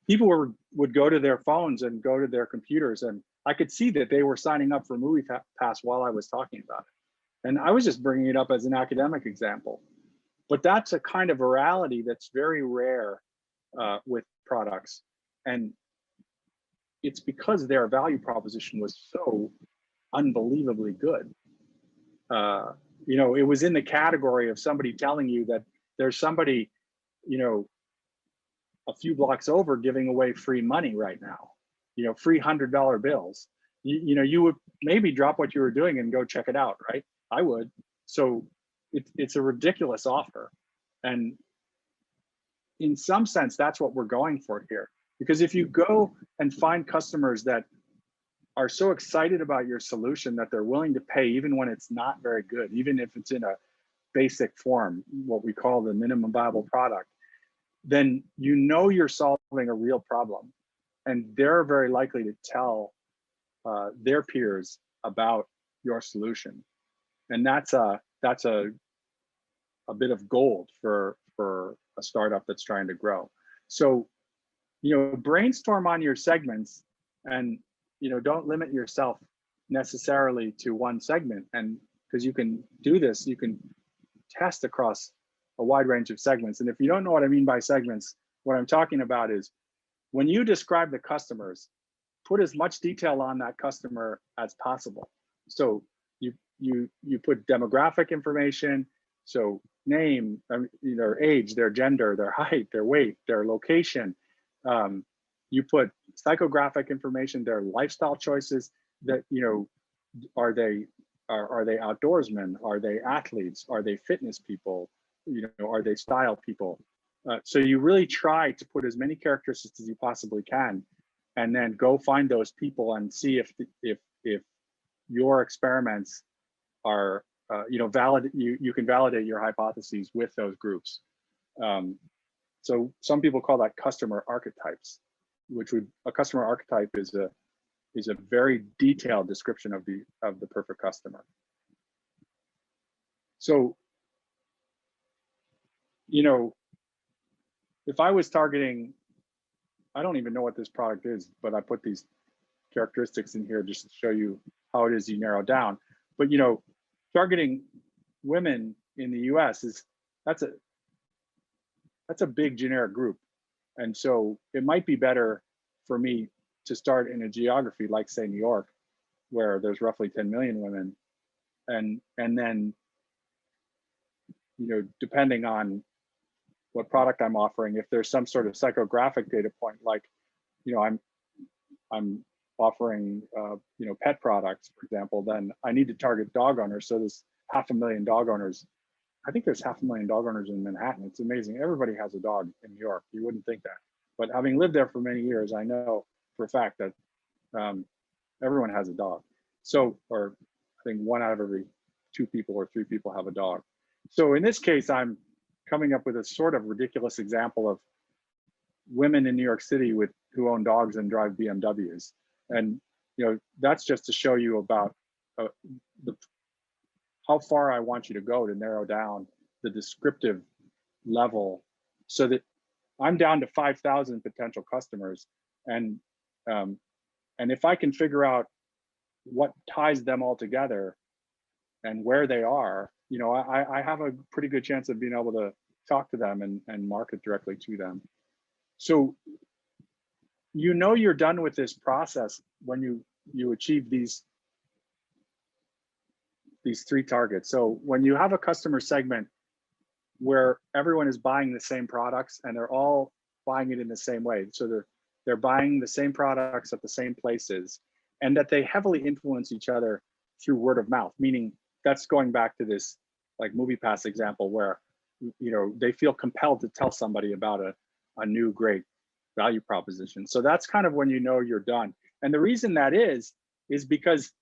people would go to their phones and go to their computers, and I could see that they were signing up for MoviePass while I was talking about it. And I was just bringing it up as an academic example. But that's a kind of virality that's very rare with products. And it's because their value proposition was so unbelievably good. You know, it was in the category of somebody telling you that there's somebody, you know, a few blocks over giving away free money right now, you know, free $100 bills. You know, you would maybe drop what you were doing and go check it out, right? I would. So it's a ridiculous offer. And in some sense, that's what we're going for here. Because if you go and find customers that are so excited about your solution that they're willing to pay even when it's not very good, even if it's in a basic form, what we call the minimum viable product, then you know you're solving a real problem. And they're very likely to tell their peers about your solution. And that's a bit of gold for a startup that's trying to grow. So, you know, brainstorm on your segments, and, you know, don't limit yourself necessarily to one segment. And because you can do this, you can test across a wide range of segments. And if you don't know what I mean by segments, what I'm talking about is when you describe the customers, put as much detail on that customer as possible. So you put demographic information, so name, their age, their gender, their height, their weight, their location. You put psychographic information, their lifestyle choices, that, you know, are they outdoorsmen? Are they athletes? Are they fitness people? You know, are they style people? So you really try to put as many characteristics as you possibly can, and then go find those people and see if your experiments are, you know, valid. You can validate your hypotheses with those groups. So some people call that customer archetypes, a customer archetype is a very detailed description of the perfect customer. So, you know, if I was targeting, I don't even know what this product is, but I put these characteristics in here just to show you how it is you narrow down. But, you know, targeting women in the US that's a big generic group. And so it might be better for me to start in a geography like, say, New York, where there's roughly 10 million women. And then, you know, depending on what product I'm offering, if there's some sort of psychographic data point, like, you know, I'm offering, you know, pet products, for example, then I need to target dog owners. So there's 500,000 dog owners. I think there's 500,000 dog owners in Manhattan. It's amazing. Everybody has a dog in New York. You wouldn't think that. But having lived there for many years, I know for a fact that everyone has a dog. So, or I think 1 out of every 2 people or 3 people have a dog. So in this case, I'm coming up with a sort of ridiculous example of women in New York City who own dogs and drive BMWs. And that's just to show you about how far I want you to go to narrow down the descriptive level, so that I'm down to 5,000 potential customers, and if I can figure out what ties them all together and where they are, I have a pretty good chance of being able to talk to them and market directly to them. So you're done with this process when you achieve these three targets. So when you have a customer segment where everyone is buying the same products and they're all buying it in the same way, so they're buying the same products at the same places, and that they heavily influence each other through word of mouth, meaning that's going back to this like MoviePass example where they feel compelled to tell somebody about a new great value proposition. So that's kind of when you're done. And the reason that is because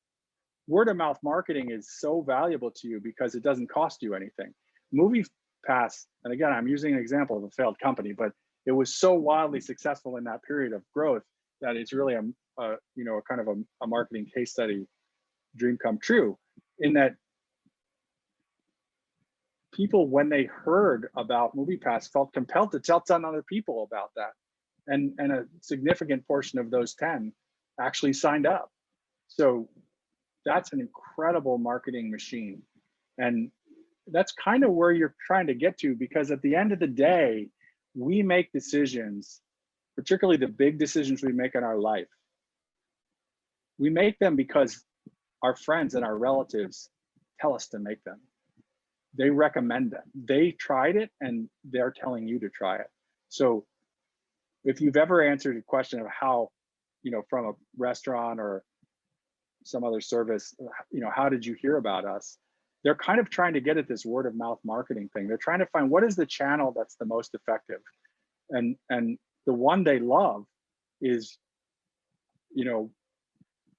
word of mouth marketing is so valuable to you because it doesn't cost you anything. MoviePass, and again, I'm using an example of a failed company, but it was so wildly successful in that period of growth that it's really a kind of a marketing case study dream come true, in that people, when they heard about MoviePass, felt compelled to tell 10 other people about that. And a significant portion of those 10 actually signed up. So that's an incredible marketing machine. And that's kind of where you're trying to get to, because at the end of the day, we make decisions, particularly the big decisions we make in our life. We make them because our friends and our relatives tell us to make them. They recommend them. They tried it and they're telling you to try it. So if you've ever answered a question of how, from a restaurant or some other service, how did you hear about us? They're kind of trying to get at this word of mouth marketing thing. They're trying to find what is the channel that's the most effective. And the one they love is,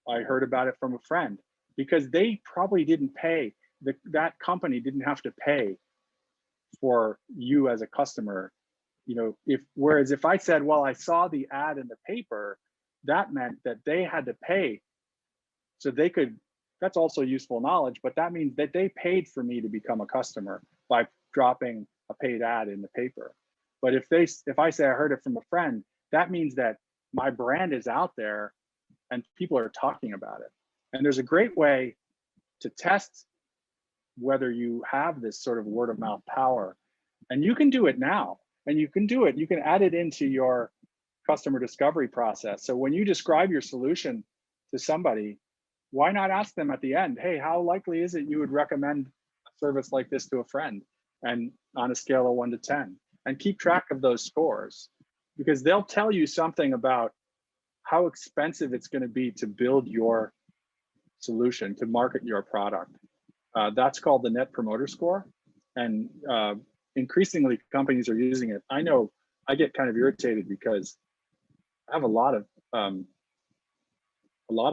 I heard about it from a friend, because they probably didn't pay, that company didn't have to pay for you as a customer. Whereas if I said, well, I saw the ad in the paper, that meant that they had to pay. So they could, that's also useful knowledge, but that means that they paid for me to become a customer by dropping a paid ad in the paper. But if I say I heard it from a friend, that means that my brand is out there and people are talking about it. And there's a great way to test whether you have this sort of word of mouth power. And you can do it now. And you can add it into your customer discovery process. So when you describe your solution to somebody, why not ask them at the end, hey, how likely is it you would recommend a service like this to a friend? And on a scale of 1 to 10, and keep track of those scores, because they'll tell you something about how expensive it's going to be to build your solution, to market your product. That's called the Net Promoter Score. And increasingly companies are using it. I know I get kind of irritated because I have a lot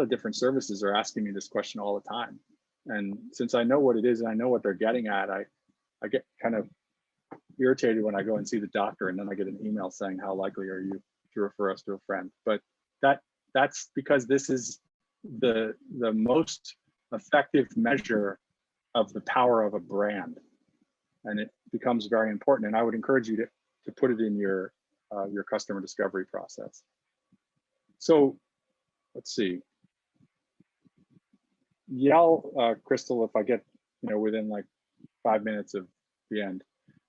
of different services are asking me this question all the time. And since I know what it is and I know what they're getting at, I get kind of irritated when I go and see the doctor and then I get an email saying, how likely are you to refer us to a friend? But that's because this is the most effective measure of the power of a brand. And it becomes very important. And I would encourage you to put it in your customer discovery process. So let's see. Yell, Crystal, if I get within like 5 minutes of the end.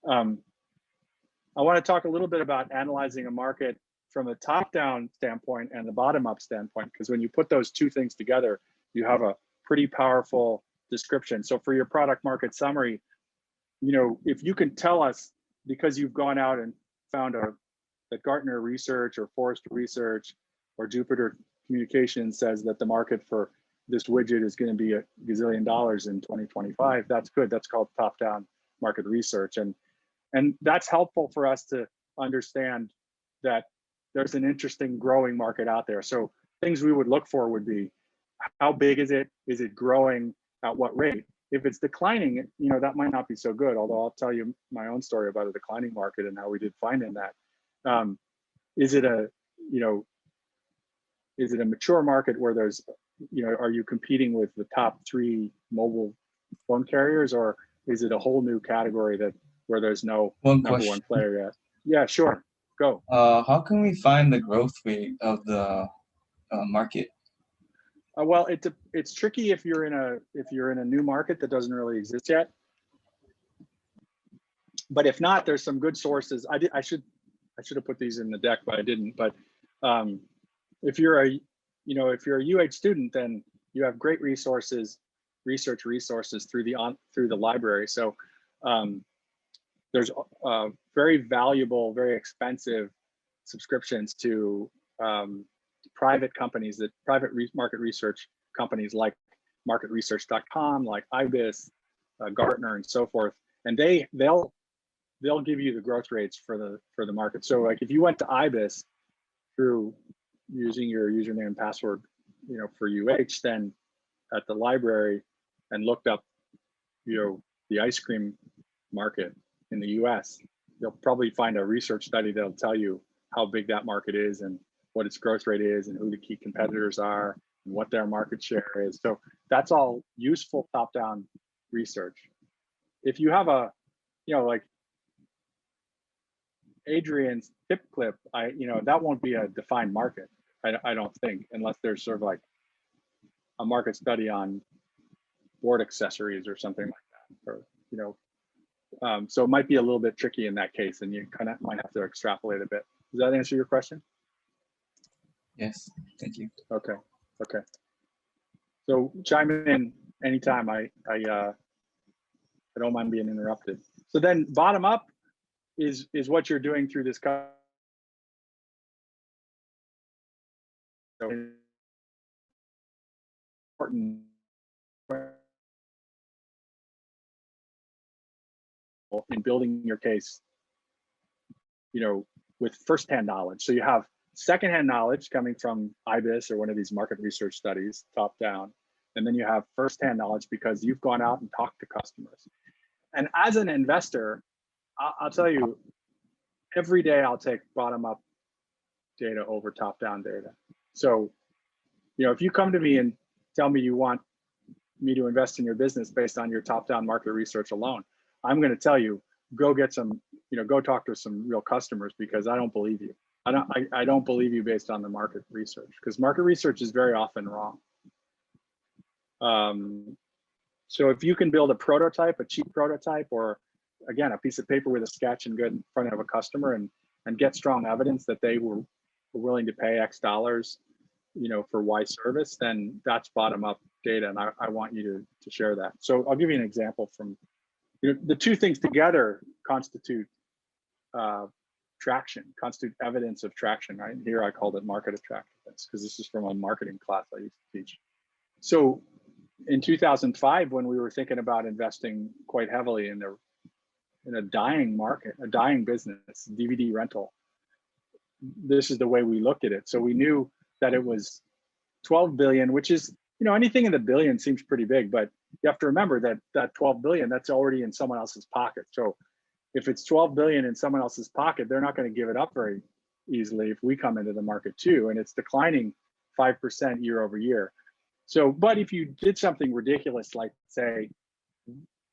I want to talk a little bit about analyzing a market from a top-down standpoint and the bottom-up standpoint, because when you put those two things together, you have a pretty powerful description. So for your product market summary, if you can tell us, because you've gone out and found that Gartner research or Forrester research or Jupiter Communications says that the market for this widget is going to be $1 gazillion in 2025, that's good. That's called top-down market research. And that's helpful for us to understand that there's an interesting growing market out there. So things we would look for would be, how big is it? Is it growing? At what rate? If it's declining, that might not be so good, although I'll tell you my own story about a declining market and how we did fine in that. is it a, you know, is it a mature market where there's, you know, are you competing with the top 3 mobile phone carriers, or is it a whole new category that where there's no One number question. one player yet? Yeah, sure, go. How can we find the growth rate of the market? Well, it's tricky if you're in a new market that doesn't really exist yet. But if not, there's some good sources. I should have put these in the deck, but I didn't. But if you're a UH student, then you have great resources, research resources through the library. So there's very valuable, very expensive subscriptions to private companies, market research companies like marketresearch.com, like IBIS, Gartner, and so forth. And they'll give you the growth rates for the market. So like if you went to IBIS through using your username and password, you know, for UH, then at the library and looked up, you know, the ice cream market in the US, you'll probably find a research study that'll tell you how big that market is and what its growth rate is and who the key competitors are and what their market share is. So that's all useful top-down research. If you have a, you know, like Adrian's tip clip, that won't be a defined market, I don't think, unless there's sort of like a market study on board accessories or something like that, or, you know, so it might be a little bit tricky in that case, and you kind of might have to extrapolate a bit. Does that answer your question? Yes, thank you. Okay. So chime in anytime. I don't mind being interrupted. So then bottom up is what you're doing through this. So important in building your case, you know, with firsthand knowledge. So you have secondhand knowledge coming from IBIS or one of these market research studies, top down. And then you have firsthand knowledge because you've gone out and talked to customers. And as an investor, I'll tell you, every day I'll take bottom up data over top down data. So, you know, if you come to me and tell me you want me to invest in your business based on your top down market research alone, I'm going to tell you, go get some, you know, go talk to some real customers, because I don't believe you. I don't believe you based on the market research, because market research is very often wrong. So if you can build a prototype, a cheap prototype, or again, a piece of paper with a sketch and good in front of a customer and get strong evidence that they were willing to pay X dollars, you know, for Y service, then that's bottom up data. And I want you to share that. So I'll give you an example from, you know, the two things together constitute traction, constitute evidence of traction, right? Here I called it market attractiveness because this is from a marketing class I used to teach. So in 2005, when we were thinking about investing quite heavily in a dying market, a dying business, DVD rental, this is the way we looked at it. So we knew that it was 12 billion, which is, you know, anything in the billion seems pretty big, but you have to remember that 12 billion, that's already in someone else's pocket. So if it's 12 billion in someone else's pocket, they're not going to give it up very easily if we come into the market too, and it's declining 5% year over year. So, but if you did something ridiculous, like say,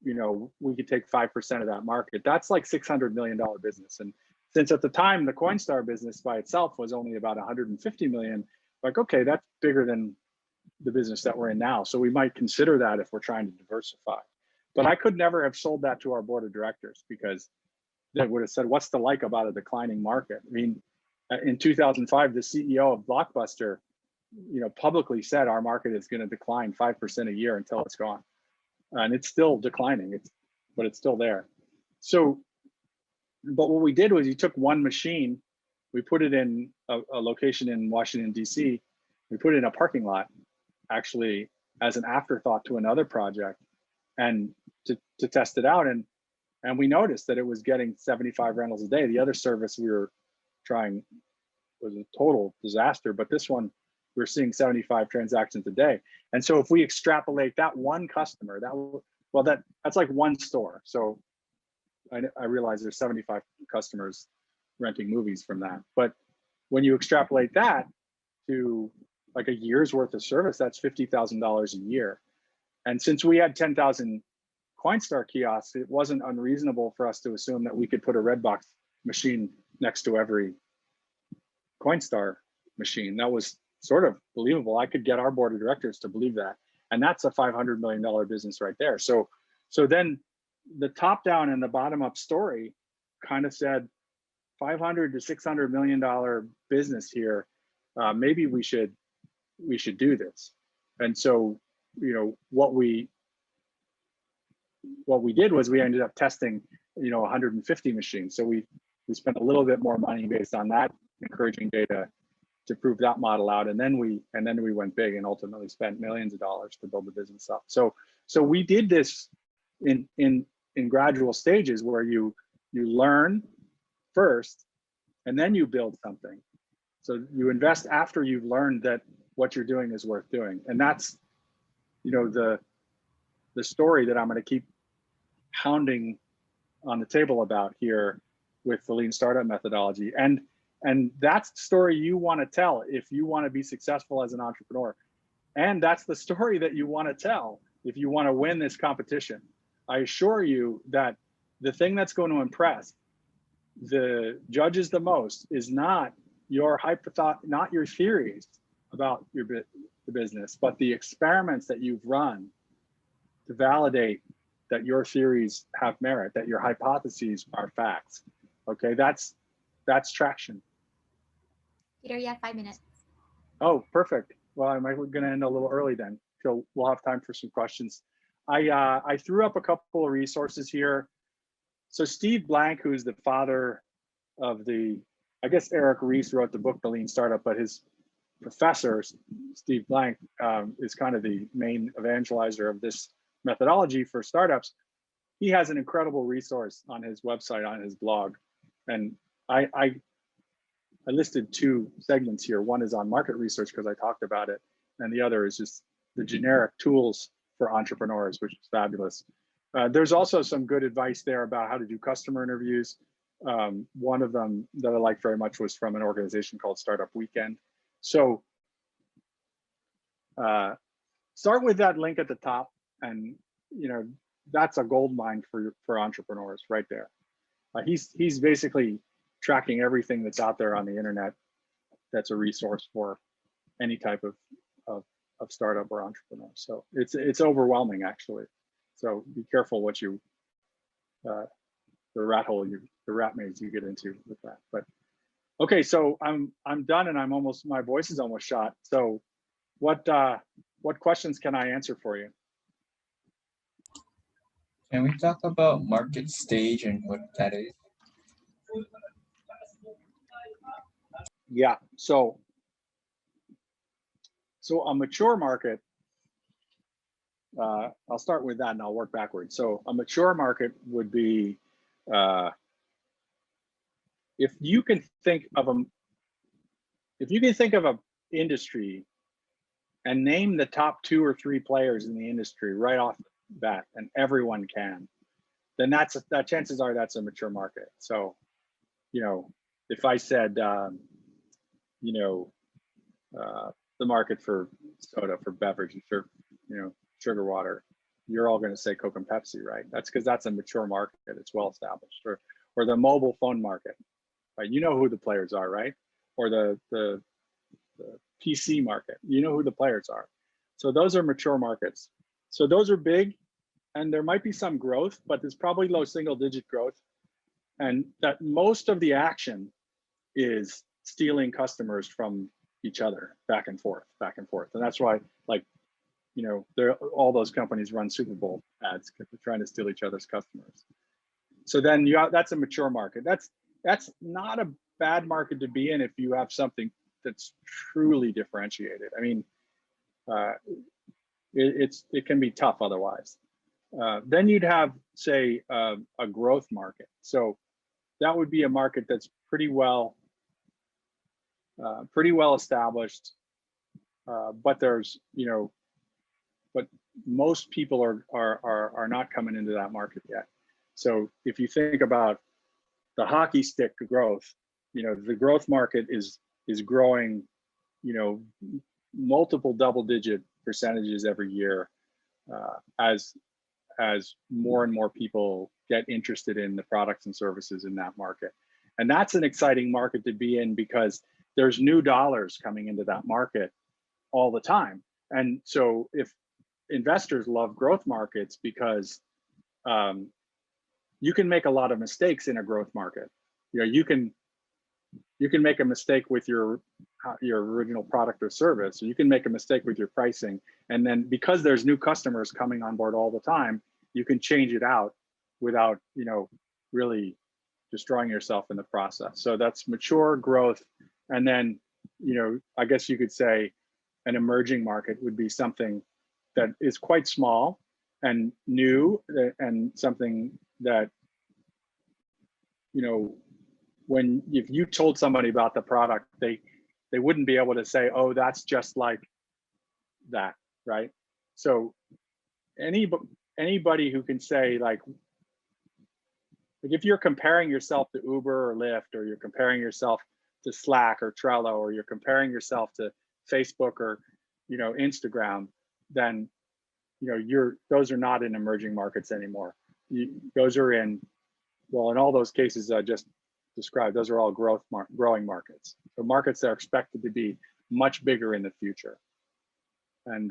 you know, we could take 5% of that market, that's like $600 million business. And since at the time, the Coinstar business by itself was only about 150 million, like, okay, that's bigger than the business that we're in now. So we might consider that if we're trying to diversify. But I could never have sold that to our board of directors, because they would have said, what's the like about a declining market? I mean, in 2005, the CEO of Blockbuster, you know, publicly said our market is going to decline 5% a year until it's gone. And it's still declining, but it's still there. So, but what we did was you took one machine, we put it in a location in Washington, DC, we put it in a parking lot, actually, as an afterthought to another project, and to test it out. And we noticed that it was getting 75 rentals a day. The other service we were trying was a total disaster, but this one, we're seeing 75 transactions a day. And so if we extrapolate that one customer, that's like one store. So I realize there's 75 customers renting movies from that. But when you extrapolate that to like a year's worth of service, that's $50,000 a year. And since we had 10,000 Coinstar kiosks, it wasn't unreasonable for us to assume that we could put a Redbox machine next to every Coinstar machine. That was sort of believable. I could get our board of directors to believe that. And that's a $500 million business right there. So then the top down and the bottom up story kind of said $500 to $600 million business here. Maybe we should do this. And so, you know, what we did was we ended up testing, you know, 150 machines. So we spent a little bit more money based on that encouraging data to prove that model out. And then we went big and ultimately spent millions of dollars to build the business up. So we did this in gradual stages where you learn first and then you build something. So you invest after you've learned that what you're doing is worth doing. And that's, you know, the story that I'm going to keep pounding on the table about here with the lean startup methodology. And that's the story you want to tell if you want to be successful as an entrepreneur. And that's the story that you want to tell if you want to win this competition. I assure you that the thing that's going to impress the judges the most is not your not your theories about the business, but the experiments that you've run to validate that your theories have merit, that your hypotheses are facts. Okay, that's traction. Peter, you have 5 minutes. Oh, perfect. Well, I'm going to end a little early then, so we'll have time for some questions. I threw up a couple of resources here. So Steve Blank, who's the father of I guess Eric Ries wrote the book, The Lean Startup, but his professor, Steve Blank, is kind of the main evangelizer of this methodology for startups. He has an incredible resource on his website, on his blog. And I listed two segments here. One is on market research because I talked about it. And the other is just the generic tools for entrepreneurs, which is fabulous. There's also some good advice there about how to do customer interviews. One of them that I liked very much was from an organization called Startup Weekend. So start with that link at the top, and you know that's a gold mine for entrepreneurs right there. He's basically tracking everything that's out there on the internet that's a resource for any type of startup or entrepreneur. So it's overwhelming actually. So be careful what you the rat maze you get into with that. But okay, so I'm done, and my voice is almost shot. So what questions can I answer for you? Can we talk about market stage and what that is? Yeah, so a mature market, I'll start with that and I'll work backwards. So a mature market would be, if you can think of an industry and name the top 2 or 3 players in the industry right off the bat, and everyone can, then chances are that's a mature market. So, you know, if I said, you know, the market for soda, for beverages, or, you know, sugar water, you're all going to say Coke and Pepsi, right? That's because that's a mature market. It's well established. Or the mobile phone market, right? You know who the players are, right? Or the PC market, you know who the players are. So those are mature markets. So those are big, and there might be some growth, but there's probably low single-digit growth, and that most of the action is stealing customers from each other back and forth. And that's why, like, you know, all those companies run Super Bowl ads because they're trying to steal each other's customers. So then that's a mature market. That's not a bad market to be in if you have something that's truly differentiated. I mean, it can be tough otherwise. Then you'd have, say, a growth market. So that would be a market that's pretty well established, but there's, you know, but most people are not coming into that market yet. So if you think about the hockey stick growth, you know, the growth market is is growing, you know, multiple double-digit percentages every year as more and more people get interested in the products and services in that market. And that's an exciting market to be in because there's new dollars coming into that market all the time. And so if investors love growth markets because you can make a lot of mistakes in a growth market. You know, you can make a mistake with your original product or service, or you can make a mistake with your pricing. And then because there's new customers coming on board all the time, you can change it out without, you know, really destroying yourself in the process. So that's mature growth. And then, you know, I guess you could say an emerging market would be something that is quite small and new, and something that, you know, if you told somebody about the product, they wouldn't be able to say, oh, that's just like that, right? So anybody who can say like if you're comparing yourself to Uber or Lyft, or you're comparing yourself to Slack or Trello, or you're comparing yourself to Facebook or, you know, Instagram, then, you know, those are not in emerging markets anymore. Those are in, well, in all those cases I just described, those are all growing markets. So markets that are expected to be much bigger in the future. And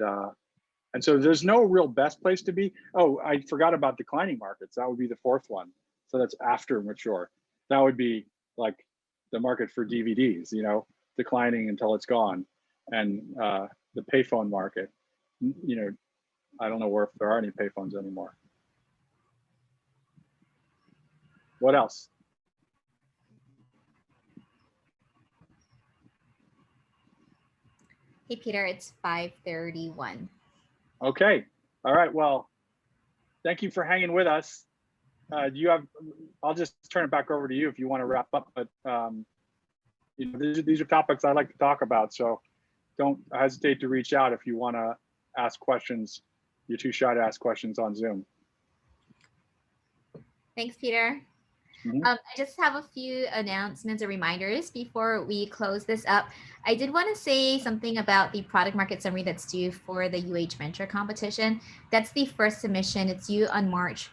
so there's no real best place to be. Oh, I forgot about declining markets. That would be the fourth one. So that's after mature. That would be like the market for DVDs, you know, declining until it's gone. And the payphone market, you know, I don't know if there are any payphones anymore. What else? Hey, Peter, it's 5:31. Okay. All right. Well, thank you for hanging with us. I'll just turn it back over to you if you want to wrap up, but you know, these are topics I like to talk about. So don't hesitate to reach out if you want to ask questions. You're too shy to ask questions on Zoom. Thanks, Peter. I just have a few announcements or reminders before we close this up. I did want to say something about the product market summary that's due for the UH Venture competition. That's the first submission. It's due on March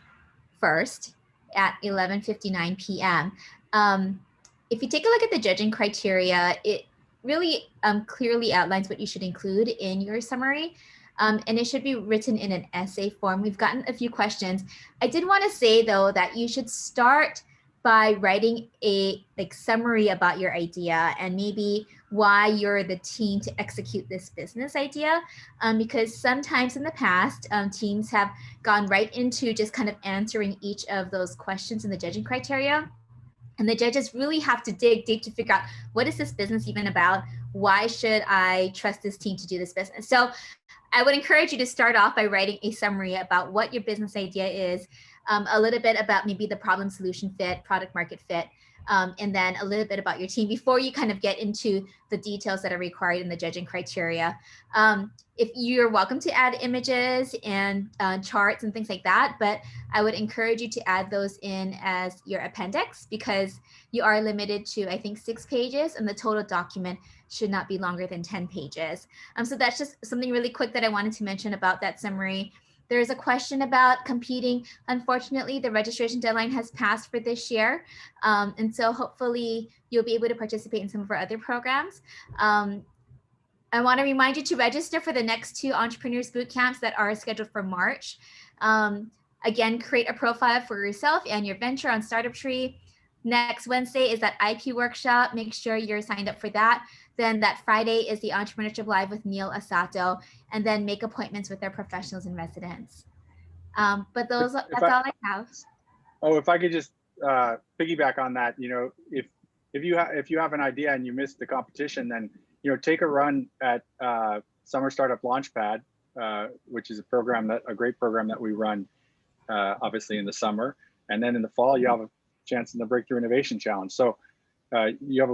1st at 11:59 p.m. If you take a look at the judging criteria, it really clearly outlines what you should include in your summary. And it should be written in an essay form. We've gotten a few questions. I did want to say, though, that you should start by writing a summary about your idea and maybe why you're the team to execute this business idea. Because sometimes in the past, teams have gone right into just kind of answering each of those questions in the judging criteria. And the judges really have to dig deep to figure out, what is this business even about? Why should I trust this team to do this business? So I would encourage you to start off by writing a summary about what your business idea is, a little bit about maybe the problem solution fit, product market fit, and then a little bit about your team before you kind of get into the details that are required in the judging criteria. If you're welcome to add images and charts and things like that, but I would encourage you to add those in as your appendix because you are limited to, I think, 6 pages, and the total document should not be longer than 10 pages. So that's just something really quick that I wanted to mention about that summary. There's a question about competing. Unfortunately, the registration deadline has passed for this year. And so hopefully you'll be able to participate in some of our other programs. I want to remind you to register for the next 2 Entrepreneurs Bootcamps that are scheduled for March. Again, create a profile for yourself and your venture on Startup Tree. Next Wednesday is that IP workshop. Make sure you're signed up for that. Then that Friday is the Entrepreneurship Live with Neil Asato, and then make appointments with their professionals and residents. But that's all I have. Oh, if I could just piggyback on that, you know, if you have an idea and you missed the competition, then, you know, take a run at Summer Startup Launchpad, which is a great program that we run, obviously in the summer, and then in the fall you have a chance in the Breakthrough Innovation Challenge. So you have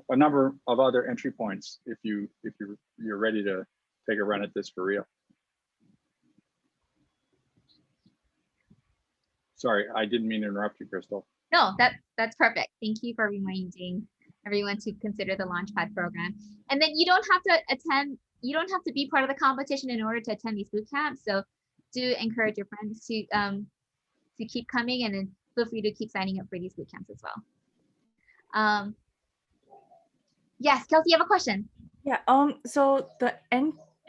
a number of other entry points if you're ready to take a run at this for real. Sorry, I didn't mean to interrupt you, Crystal. No, that's perfect. Thank you for reminding everyone to consider the Launchpad program. And then you don't have to attend, you don't have to be part of the competition in order to attend these boot camps. So do encourage your friends to keep coming, and then feel free to keep signing up for these boot camps as well. Yes, Kelsey, you have a question? Yeah, so the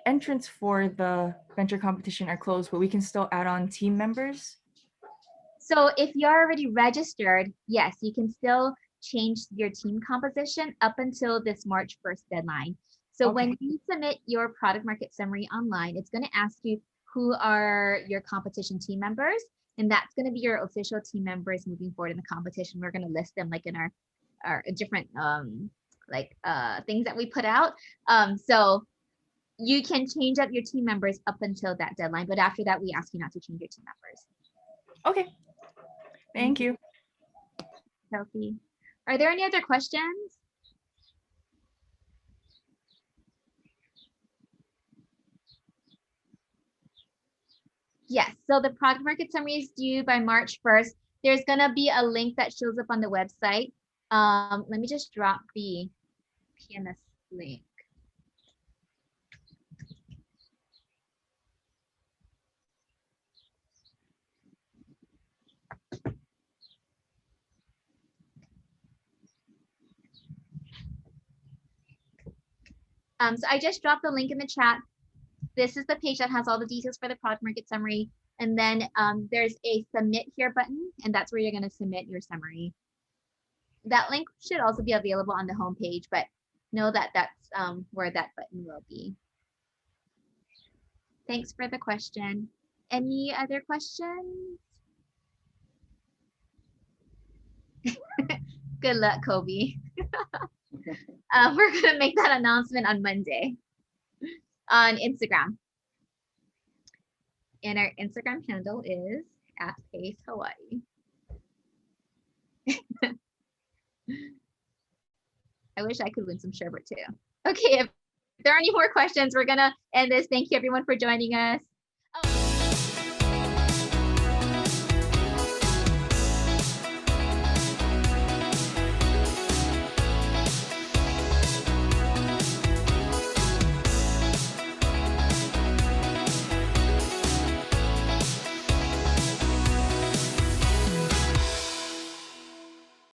entrance for the venture competition are closed, but we can still add on team members. So if you're already registered, yes, you can still change your team composition up until this March 1st deadline. So Okay. when you submit your product market summary online, it's going to ask you who are your competition team members, and that's going to be your official team members moving forward in the competition. We're going to list them like in our different things that we put out. So you can change up your team members up until that deadline, but after that, we ask you not to change your team members. Okay, thank you. Kelsey, are there any other questions? Yes, so the product market summary is due by March 1st. There's gonna be a link that shows up on the website. Let me just drop the PMS link. So I just dropped the link in the chat. This is the page that has all the details for the product market summary. And then there's a submit here button, and that's where you're going to submit your summary. That link should also be available on the homepage, but know that that's where that button will be. Thanks for the question. Any other questions? Good luck, Kobe. We're going to make that announcement on Monday on Instagram. And our Instagram handle is @PaceHawaii. I wish I could win some sherbet too. Okay, if there are any more questions, we're gonna end this. Thank you everyone for joining us.